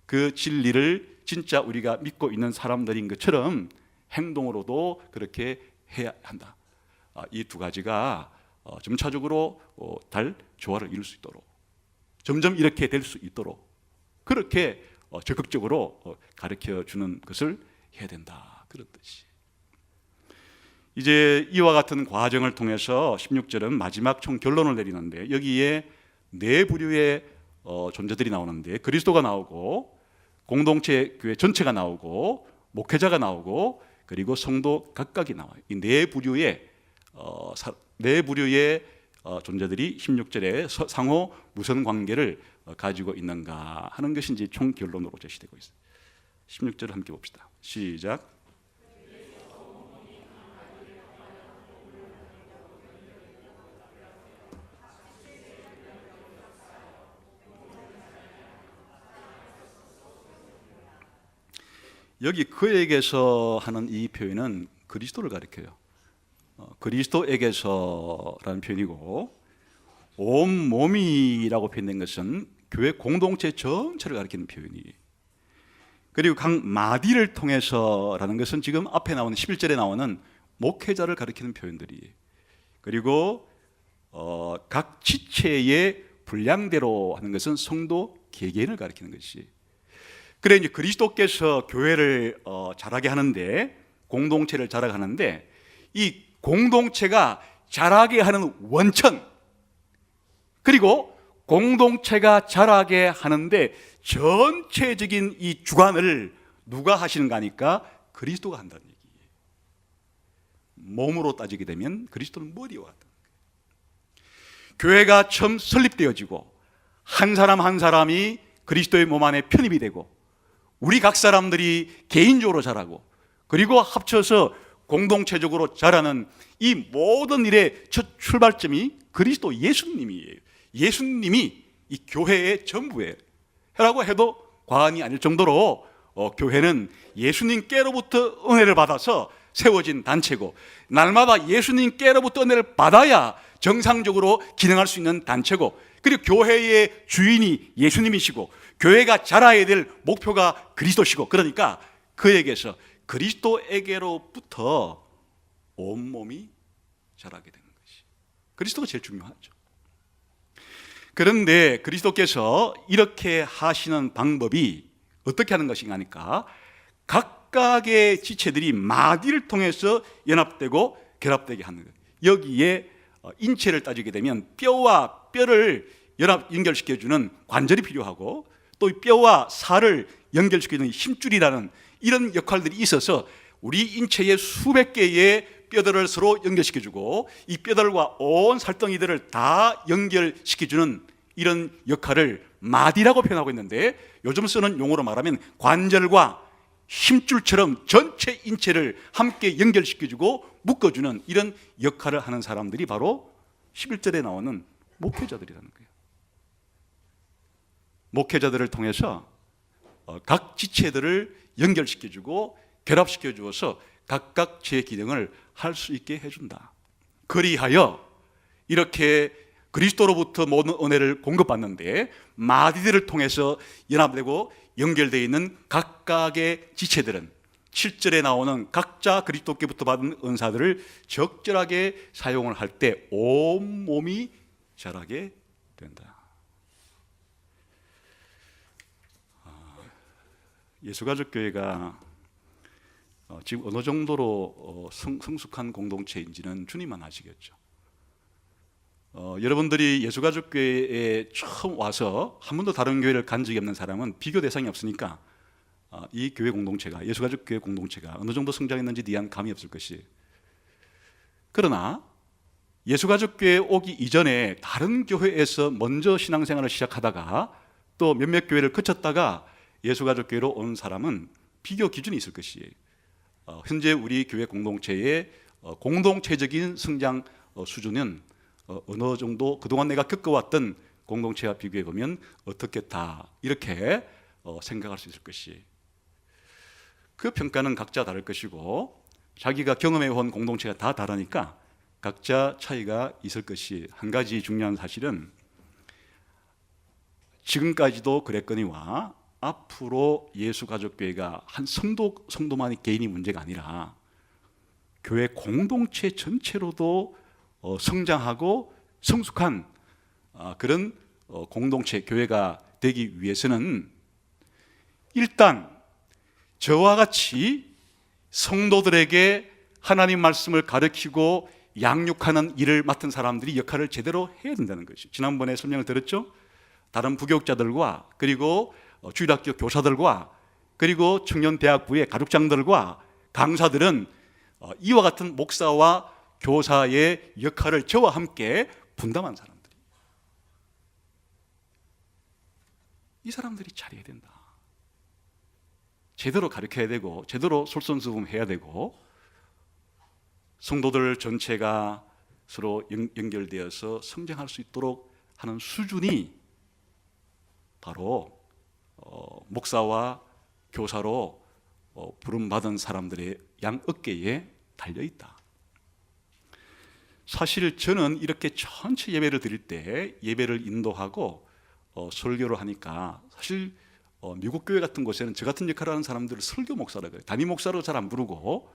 그 진리를 진짜 우리가 믿고 있는 사람들인 것처럼 행동으로도 그렇게 해야 한다. 이 두 가지가 점차적으로 조화를 이룰 수 있도록 점점 이렇게 될 수 있도록 그렇게 적극적으로 가르쳐 주는 것을 해야 된다. 그런 뜻이. 이제 이와 같은 과정을 통해서 16절은 마지막 총 결론을 내리는데 여기에 네 부류의 존재들이 나오는데 그리스도가 나오고 공동체 교회 전체가 나오고 목회자가 나오고 그리고 성도 각각이 나와요. 이 네 부류의 존재들이 16절에 상호 무슨 관계를 가지고 있는가 하는 것이 이제 총 결론으로 제시되고 있어요. 16절을 함께 봅시다. 시작. 여기 그에게서 하는 이 표현은 그리스도를 가리켜요. 그리스도에게서라는 표현이고 온 몸이라고 표현된 것은 교회 공동체 전체를 가리키는 표현이에요. 그리고 각 마디를 통해서라는 것은 지금 앞에 나오는 11절에 나오는 목회자를 가리키는 표현들이에요. 그리고 각 지체의 분량대로 하는 것은 성도 개개인을 가리키는 것이에요. 그래 이제 그리스도께서 교회를 자라게 하는데 공동체를 자라게 하는데 이 공동체가 자라게 하는 원천 그리고 공동체가 자라게 하는데 전체적인 이 주관을 누가 하시는가 하니까 그리스도가 한다는 얘기예요. 몸으로 따지게 되면 그리스도는 머리와 같다. 교회가 처음 설립되어지고 한 사람 한 사람이 그리스도의 몸 안에 편입이 되고 우리 각 사람들이 개인적으로 자라고 그리고 합쳐서 공동체적으로 자라는 이 모든 일의 첫 출발점이 그리스도 예수님이에요. 예수님이 이 교회의 전부예요. 라고 해도 과언이 아닐 정도로 교회는 예수님께로부터 은혜를 받아서 세워진 단체고 날마다 예수님께로부터 은혜를 받아야 정상적으로 기능할 수 있는 단체고 그리고 교회의 주인이 예수님이시고 교회가 자라야 될 목표가 그리스도시고 그러니까 그에게서 그리스도에게로부터 온몸이 자라게 되는 것이 그리스도가 제일 중요하죠. 그런데 그리스도께서 이렇게 하시는 방법이 어떻게 하는 것인가 하니까 각각의 지체들이 마디를 통해서 연합되고 결합되게 하는 거예요. 여기에 인체를 따지게 되면 뼈와 뼈를 연결시켜주는 관절이 필요하고 또 뼈와 살을 연결시키는 힘줄이라는 이런 역할들이 있어서 우리 인체의 수백 개의 뼈들을 서로 연결시켜주고 이 뼈들과 온 살덩이들을 다 연결시켜주는 이런 역할을 마디라고 표현하고 있는데 요즘 쓰는 용어로 말하면 관절과 힘줄처럼 전체 인체를 함께 연결시켜주고 묶어주는 이런 역할을 하는 사람들이 바로 11절에 나오는 목회자들이라는 거예요. 목회자들을 통해서 각 지체들을 연결시켜주고 결합시켜 주어서 각각 제 기능을 할 수 있게 해준다. 그리하여 이렇게 그리스도로부터 모든 은혜를 공급받는데 마디들을 통해서 연합되고 연결되어 있는 각각의 지체들은 7절에 나오는 각자 그리스도께부터 받은 은사들을 적절하게 사용을 할 때 온몸이 자라게 된다. 예수가족교회가 지금 어느 정도로 성숙한 공동체인지는 주님만 아시겠죠. 여러분들이 예수가족교회에 처음 와서 한 번도 다른 교회를 간 적이 없는 사람은 비교 대상이 없으니까 이 교회 공동체가, 예수가족교회 공동체가 어느 정도 성장했는지 대한 감이 없을 것이. 그러나 예수가족교회에 오기 이전에 다른 교회에서 먼저 신앙생활을 시작하다가 또 몇몇 교회를 거쳤다가 예수가족교회로 온 사람은 비교 기준이 있을 것이에요. 현재 우리 교회 공동체의 공동체적인 성장 수준은 어느 정도 그동안 내가 겪어왔던 공동체와 비교해 보면 어떻겠다, 이렇게 생각할 수 있을 것이. 그 평가는 각자 다를 것이고 자기가 경험해 온 공동체가 다 다르니까 각자 차이가 있을 것이. 한 가지 중요한 사실은 지금까지도 그랬거니와 앞으로 예수가족교회가 한 성도만이 개인이 문제가 아니라 교회 공동체 전체로도 성장하고 성숙한 그런 공동체, 교회가 되기 위해서는 일단 저와 같이 성도들에게 하나님 말씀을 가르치고 양육하는 일을 맡은 사람들이 역할을 제대로 해야 된다는 것이죠. 지난번에 설명을 드렸죠. 다른 부교육자들과 그리고 주일학교 교사들과 그리고 청년대학부의 가족장들과 강사들은 이와 같은 목사와 교사의 역할을 저와 함께 분담한 사람들이. 이 사람들이 잘해야 된다. 제대로 가르쳐야 되고 제대로 솔선수범해야 되고 성도들 전체가 서로 연결되어서 성장할 수 있도록 하는 수준이 바로 목사와 교사로 부름받은 사람들의 양 어깨에 달려있다. 사실 저는 이렇게 전체 예배를 드릴 때 예배를 인도하고 설교를 하니까 사실 미국 교회 같은 곳에는 저 같은 역할을 하는 사람들을 설교 목사라고 해요. 담임 목사로 잘 안 부르고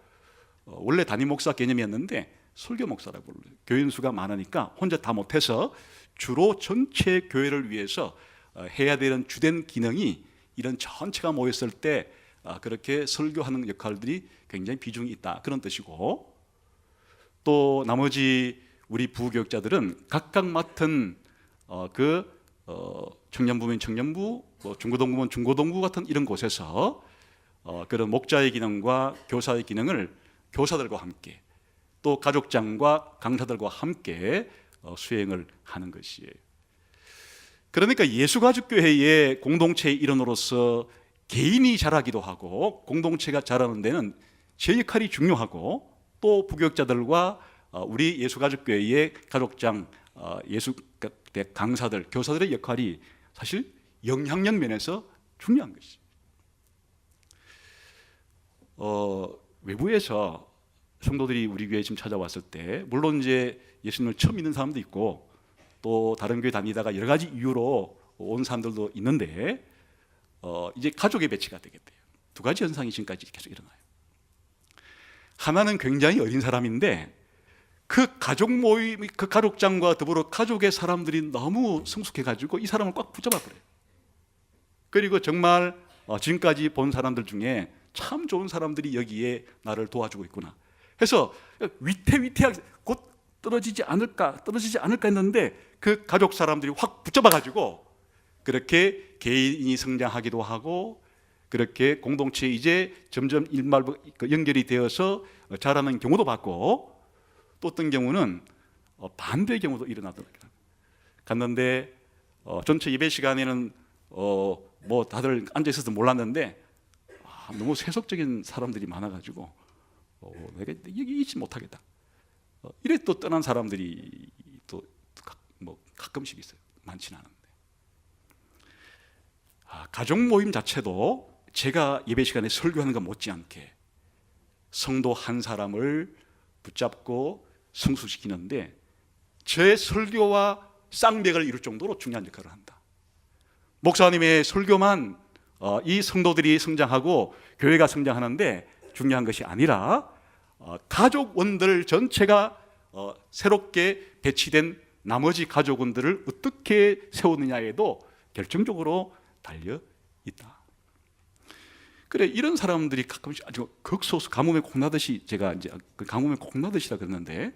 원래 담임 목사 개념이었는데 설교 목사라고 불러요. 교인 수가 많으니까 혼자 다 못해서 주로 전체 교회를 위해서 해야 되는 주된 기능이 이런 전체가 모였을 때 그렇게 설교하는 역할들이 굉장히 비중이 있다, 그런 뜻이고, 또 나머지 우리 부교육자들은 각각 맡은 청년부면 청년부, 중고등부면 중고등부 같은 이런 곳에서 그런 목자의 기능과 교사의 기능을 교사들과 함께 또 가족장과 강사들과 함께 수행을 하는 것이에요. 그러니까 예수가족교회의 공동체의 일원으로서 개인이 자라기도 하고 공동체가 자라는 데는 제 역할이 중요하고, 또 부교육자들과 우리 예수가족교회의 가족장, 예수대 강사들, 교사들의 역할이 사실 영향력 면에서 중요한 것이죠. 외부에서 성도들이 우리 교회에 지금 찾아왔을 때 물론 이제 예수님을 처음 믿는 사람도 있고 또 다른 교회 다니다가 여러 가지 이유로 온 사람들도 있는데 이제 가족의 배치가 되겠대요. 두 가지 현상이 지금까지 계속 일어나요. 하나는 굉장히 어린 사람인데 그 가족 모임, 그 가족장과 더불어 가족의 사람들이 너무 성숙해가지고 이 사람을 꽉 붙잡아버려요. 그리고 정말 지금까지 본 사람들 중에 참 좋은 사람들이 여기에 나를 도와주고 있구나 해서 위태위태하게 곧 떨어지지 않을까 했는데 그 가족 사람들이 확 붙잡아가지고 그렇게 개인이 성장하기도 하고 그렇게 공동체에 이제 점점 일말로 연결이 되어서 자라는 경우도 봤고, 또 어떤 경우는 반대의 경우도 일어나더라고요. 갔는데 전체 예배 시간에는 뭐 다들 앉아 있어서 몰랐는데 너무 세속적인 사람들이 많아가지고 내가 여기 있지 못하겠다. 이래 또 떠난 사람들이 또 뭐 가끔씩 있어요. 많지는 않은데. 가족 모임 자체도 제가 예배 시간에 설교하는 것 못지않게 성도 한 사람을 붙잡고 성숙시키는데 제 설교와 쌍벽을 이룰 정도로 중요한 역할을 한다. 목사님의 설교만 이 성도들이 성장하고 교회가 성장하는데 중요한 것이 아니라 가족원들 전체가 새롭게 배치된 나머지 가족원들을 어떻게 세우느냐에도 결정적으로 달려 있다. 그래, 이런 사람들이 가끔씩 아주 극소수 가뭄에 콩나듯이, 제가 이제 그 가뭄에 콩나듯이라 그러는데,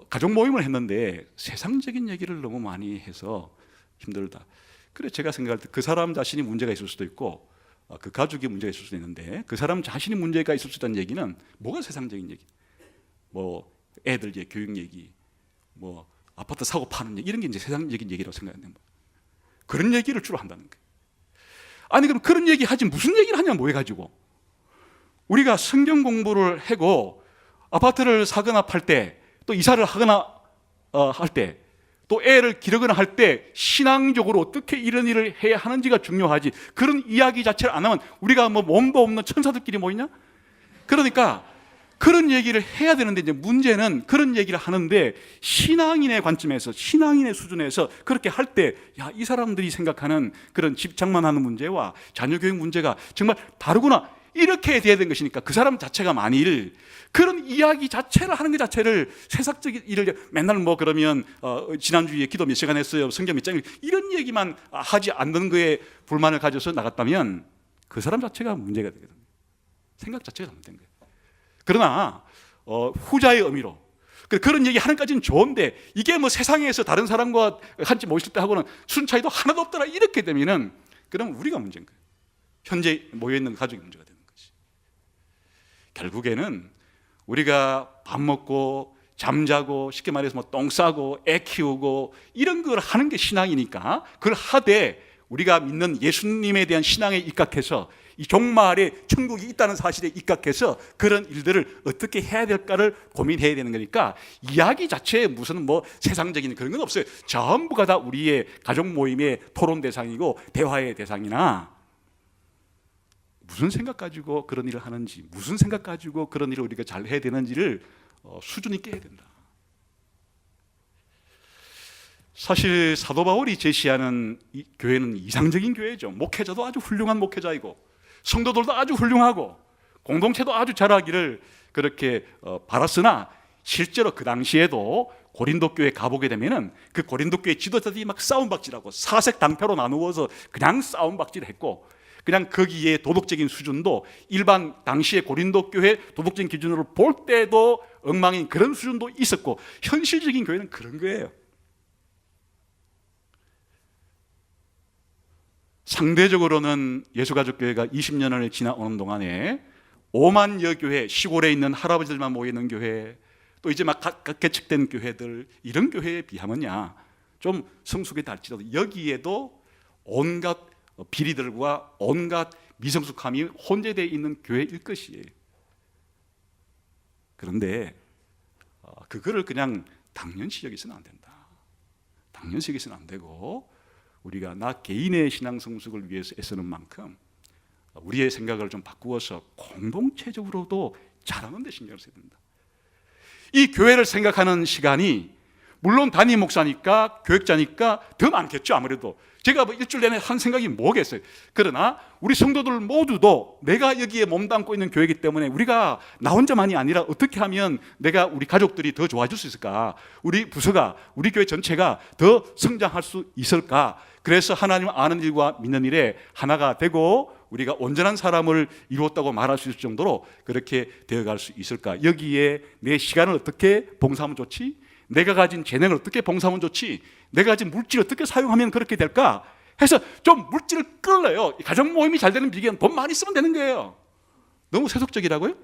가족 모임을 했는데 세상적인 얘기를 너무 많이 해서 힘들다. 그래, 제가 생각할 때 그 사람 자신이 문제가 있을 수도 있고, 그 가족이 문제가 있을 수도 있는데, 그 사람 자신이 문제가 있을 수 있다는 얘기는 뭐가 세상적인 얘기? 뭐 애들 교육 얘기, 뭐 아파트 사고 파는 얘기, 이런 게 이제 세상적인 얘기라고 생각하는 거예요. 그런 얘기를 주로 한다는 거예요. 아니, 그럼 그런 얘기 하지 무슨 얘기를 하냐, 뭐 해가지고. 우리가 성경 공부를 하고 아파트를 사거나 팔 때, 또 이사를 하거나 할 때, 또 애를 기르거나 할 때 신앙적으로 어떻게 이런 일을 해야 하는지가 중요하지, 그런 이야기 자체를 안 하면 우리가 뭐 몸도 없는 천사들끼리 모이냐? 그러니까 그런 얘기를 해야 되는데, 이제 문제는 그런 얘기를 하는데 신앙인의 관점에서, 신앙인의 수준에서 그렇게 할 때, 야, 이 사람들이 생각하는 그런 집장만하는 문제와 자녀교육 문제가 정말 다르구나, 이렇게 돼야 되는 것이니까, 그 사람 자체가 만일 그런 이야기 자체를 하는 것 자체를, 세상적인 일을 맨날 뭐 그러면 지난주에 기도 몇 시간 했어요, 성경 몇 장, 이런 얘기만 하지 않는 거에 불만을 가져서 나갔다면 그 사람 자체가 문제가 되거든요. 생각 자체가 잘못된 거예요. 그러나 후자의 의미로 그런 얘기 하는까지는 좋은데, 이게 뭐 세상에서 다른 사람과 같이 모였을 때 하고는 수준 차이도 하나도 없더라, 이렇게 되면은 그럼 우리가 문제인 거예요. 현재 모여있는 가족이 문제가 되는 것이. 결국에는 우리가 밥 먹고 잠자고, 쉽게 말해서 뭐 똥 싸고 애 키우고 이런 걸 하는 게 신앙이니까, 그걸 하되 우리가 믿는 예수님에 대한 신앙에 입각해서, 이 종말에 천국이 있다는 사실에 입각해서 그런 일들을 어떻게 해야 될까를 고민해야 되는 거니까, 이야기 자체에 무슨 뭐 세상적인 그런 건 없어요. 전부가 다 우리의 가족 모임의 토론 대상이고 대화의 대상이나, 무슨 생각 가지고 그런 일을 하는지, 무슨 생각 가지고 그런 일을 우리가 잘 해야 되는지를 수준 있게 해야 된다. 사실 사도 바울이 제시하는 이 교회는 이상적인 교회죠. 목회자도 아주 훌륭한 목회자이고, 성도들도 아주 훌륭하고, 공동체도 아주 잘하기를 그렇게 바랐으나, 실제로 그 당시에도 고린도 교회 가보게 되면은 그 고린도 교회 지도자들이 막 싸움박질하고 사색 당표로 나누어서 그냥 싸움박질을 했고, 그냥 거기에 도덕적인 수준도 일반 당시의 고린도 교회 도덕적인 기준으로 볼 때도 엉망인 그런 수준도 있었고, 현실적인 교회는 그런 거예요. 상대적으로는 예수가족교회가 20년을 지나오는 동안에 5만여 교회, 시골에 있는 할아버지들만 모이는 교회, 또 이제 막 개척된 교회들, 이런 교회에 비하면야 좀 성숙에 달지라도 여기에도 온갖 비리들과 온갖 미성숙함이 혼재되어 있는 교회일 것이에요. 그런데 그거를 그냥 당연시 여기서는 안 된다. 당연시 여기서는 안 되고, 우리가 나 개인의 신앙 성숙을 위해서 애쓰는 만큼 우리의 생각을 좀 바꾸어서 공동체적으로도 잘하는 데 신경을 써야 된다. 이 교회를 생각하는 시간이 물론 담임 목사니까 교육자니까 더 많겠죠. 아무래도 제가 뭐 일주일 내내 한 생각이 뭐겠어요. 그러나 우리 성도들 모두도 내가 여기에 몸담고 있는 교회이기 때문에, 우리가 나 혼자만이 아니라 어떻게 하면 내가, 우리 가족들이 더 좋아질 수 있을까, 우리 부서가, 우리 교회 전체가 더 성장할 수 있을까. 그래서 하나님을 아는 일과 믿는 일에 하나가 되고 우리가 온전한 사람을 이루었다고 말할 수 있을 정도로 그렇게 되어갈 수 있을까. 여기에 내 시간을 어떻게 봉사하면 좋지, 내가 가진 재능을 어떻게 봉사하면 좋지, 내가 가진 물질을 어떻게 사용하면 그렇게 될까 해서 좀 물질을 끌어요. 가정 모임이 잘 되는 비결은 돈 많이 쓰면 되는 거예요. 너무 세속적이라고요?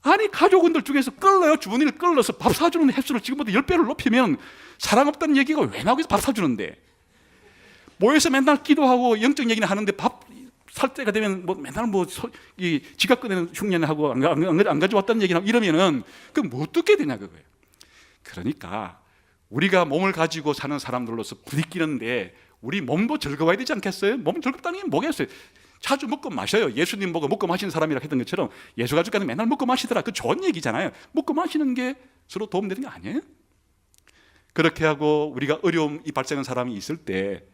아니, 가족원들 중에서 끌어요. 주부님을 끌어서 밥 사주는 횟수를 지금보다 10배를 높이면 사랑 없다는 얘기가 왜 나오겠어. 밥 사주는데 모여서 맨날 기도하고 영적 얘기는 하는데, 밥 살 때가 되면 뭐 맨날 뭐 이 지갑 꺼내는 흉내하고 안 가져왔다는 얘기나 이러면은 그 뭐 어떻게 되냐 그거예요. 그러니까 우리가 몸을 가지고 사는 사람들로서 부딪히는데 우리 몸도 즐거워야 되지 않겠어요? 몸 즐겁다는 게 뭐겠어요? 자주 먹고 마셔요. 예수님 보고 먹고 마시는 사람이라 했던 것처럼 예수 가족과는 맨날 먹고 마시더라. 그 좋은 얘기잖아요. 먹고 마시는 게 서로 도움되는 게 아니에요? 그렇게 하고 우리가 어려움이 발생한 사람이 있을 때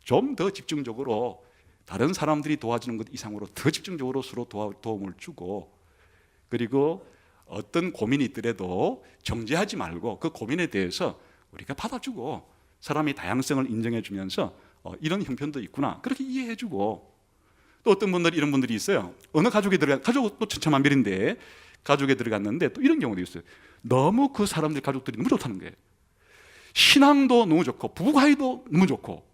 좀 더 집중적으로 다른 사람들이 도와주는 것 이상으로 더 집중적으로 서로 도움을 주고, 그리고 어떤 고민이 있더라도 정죄하지 말고 그 고민에 대해서 우리가 받아주고, 사람의 다양성을 인정해 주면서 이런 형편도 있구나 그렇게 이해해 주고, 또 어떤 분들 이런 분들이 있어요. 어느 가족에 들어가 가족도 천차만별인데 가족에 들어갔는데 또 이런 경우도 있어요. 너무 그 사람들 가족들이 너무 좋다는 거예요. 신앙도 너무 좋고 부부 사이도 너무 좋고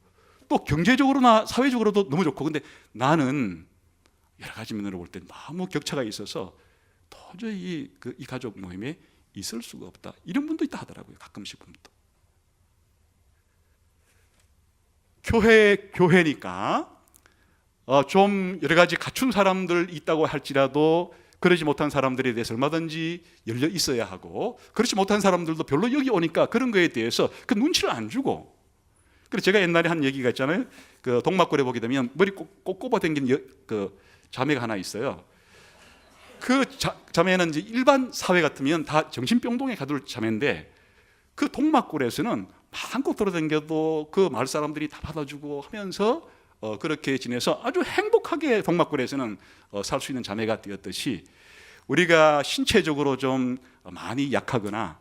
또 경제적으로나 사회적으로도 너무 좋고 근데 나는 여러 가지 면으로 볼 때 너무 격차가 있어서 도저히 이 가족 모임에 있을 수가 없다. 이런 분도 있다 하더라고요. 가끔씩 보면 또. 교회니까 좀 여러 가지 갖춘 사람들 있다고 할지라도 그러지 못한 사람들에 대해서 얼마든지 열려 있어야 하고 그렇지 못한 사람들도 별로 여기 오니까 그런 거에 대해서 그 눈치를 안 주고 그래서 제가 옛날에 한 얘기가 있잖아요. 그 동막골에 보게 되면 머리 꼭 꼽아당긴 그 자매가 하나 있어요. 그 자매는 이제 일반 사회 같으면 다 정신병동에 가둘 자매인데 그 동막골에서는 마음껏 돌아다녀도 그 마을 사람들이 다 받아주고 하면서 그렇게 지내서 아주 행복하게 동막골에서는 살 수 있는 자매가 되었듯이 우리가 신체적으로 좀 많이 약하거나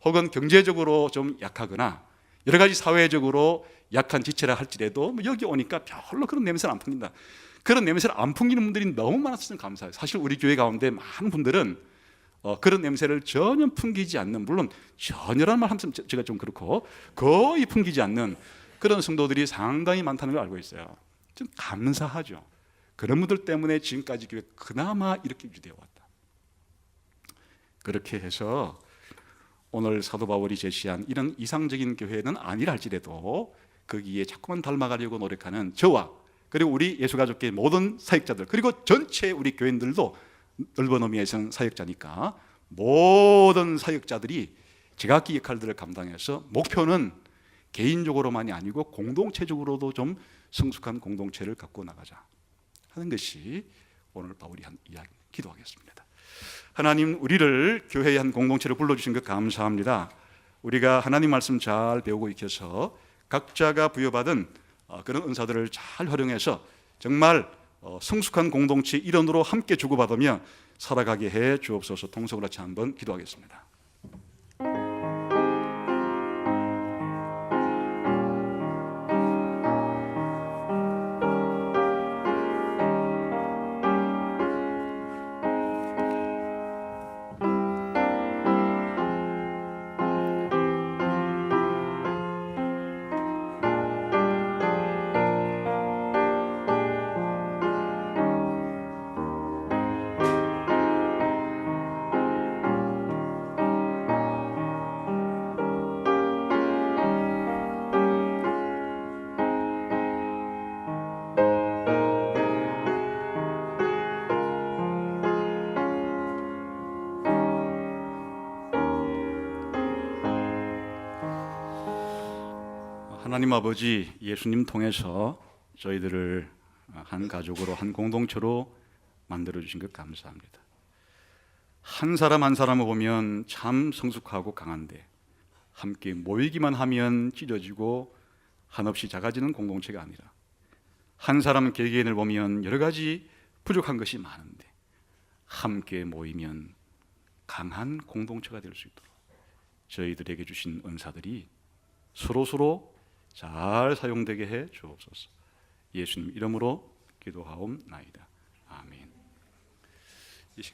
혹은 경제적으로 좀 약하거나 여러 가지 사회적으로 약한 지체라 할지라도 여기 오니까 별로 그런 냄새는 안 풍긴다. 그런 냄새를 안 풍기는 분들이 너무 많았으면 감사해요. 사실 우리 교회 가운데 많은 분들은 그런 냄새를 전혀 풍기지 않는, 물론 전혀라는 말 하면 제가 좀 그렇고 거의 풍기지 않는 그런 성도들이 상당히 많다는 걸 알고 있어요. 좀 감사하죠. 그런 분들 때문에 지금까지 교회 그나마 이렇게 유지되어 왔다. 그렇게 해서 오늘 사도 바울이 제시한 이런 이상적인 교회는 아니라 할지라도 거기에 자꾸만 닮아가려고 노력하는 저와 그리고 우리 예수가족계 모든 사역자들 그리고 전체 우리 교인들도 넓은 의미에서는 사역자니까 모든 사역자들이 제각기 역할들을 감당해서 목표는 개인적으로만이 아니고 공동체적으로도 좀 성숙한 공동체를 갖고 나가자 하는 것이 오늘 바울이 한 이야기. 기도하겠습니다. 하나님, 우리를 교회의 한 공동체로 불러주신 것 감사합니다. 우리가 하나님 말씀 잘 배우고 익혀서 각자가 부여받은 그런 은사들을 잘 활용해서 정말 성숙한 공동체 일원으로 함께 주고받으며 살아가게 해 주옵소서. 통성으로 같이 한번 기도하겠습니다. 하나님 아버지, 예수님 통해서 저희들을 한 가족으로 한 공동체로 만들어 주신 것 감사합니다. 한 사람 한 사람을 보면 참 성숙하고 강한데 함께 모이기만 하면 찢어지고 한없이 작아지는 공동체가 아니라 한 사람 개개인을 보면 여러 가지 부족한 것이 많은데 함께 모이면 강한 공동체가 될 수 있도록 저희들에게 주신 은사들이 서로서로 잘 사용되게 해 주옵소서. 예수님 이름으로 기도하옵나이다. 아멘. 이 시간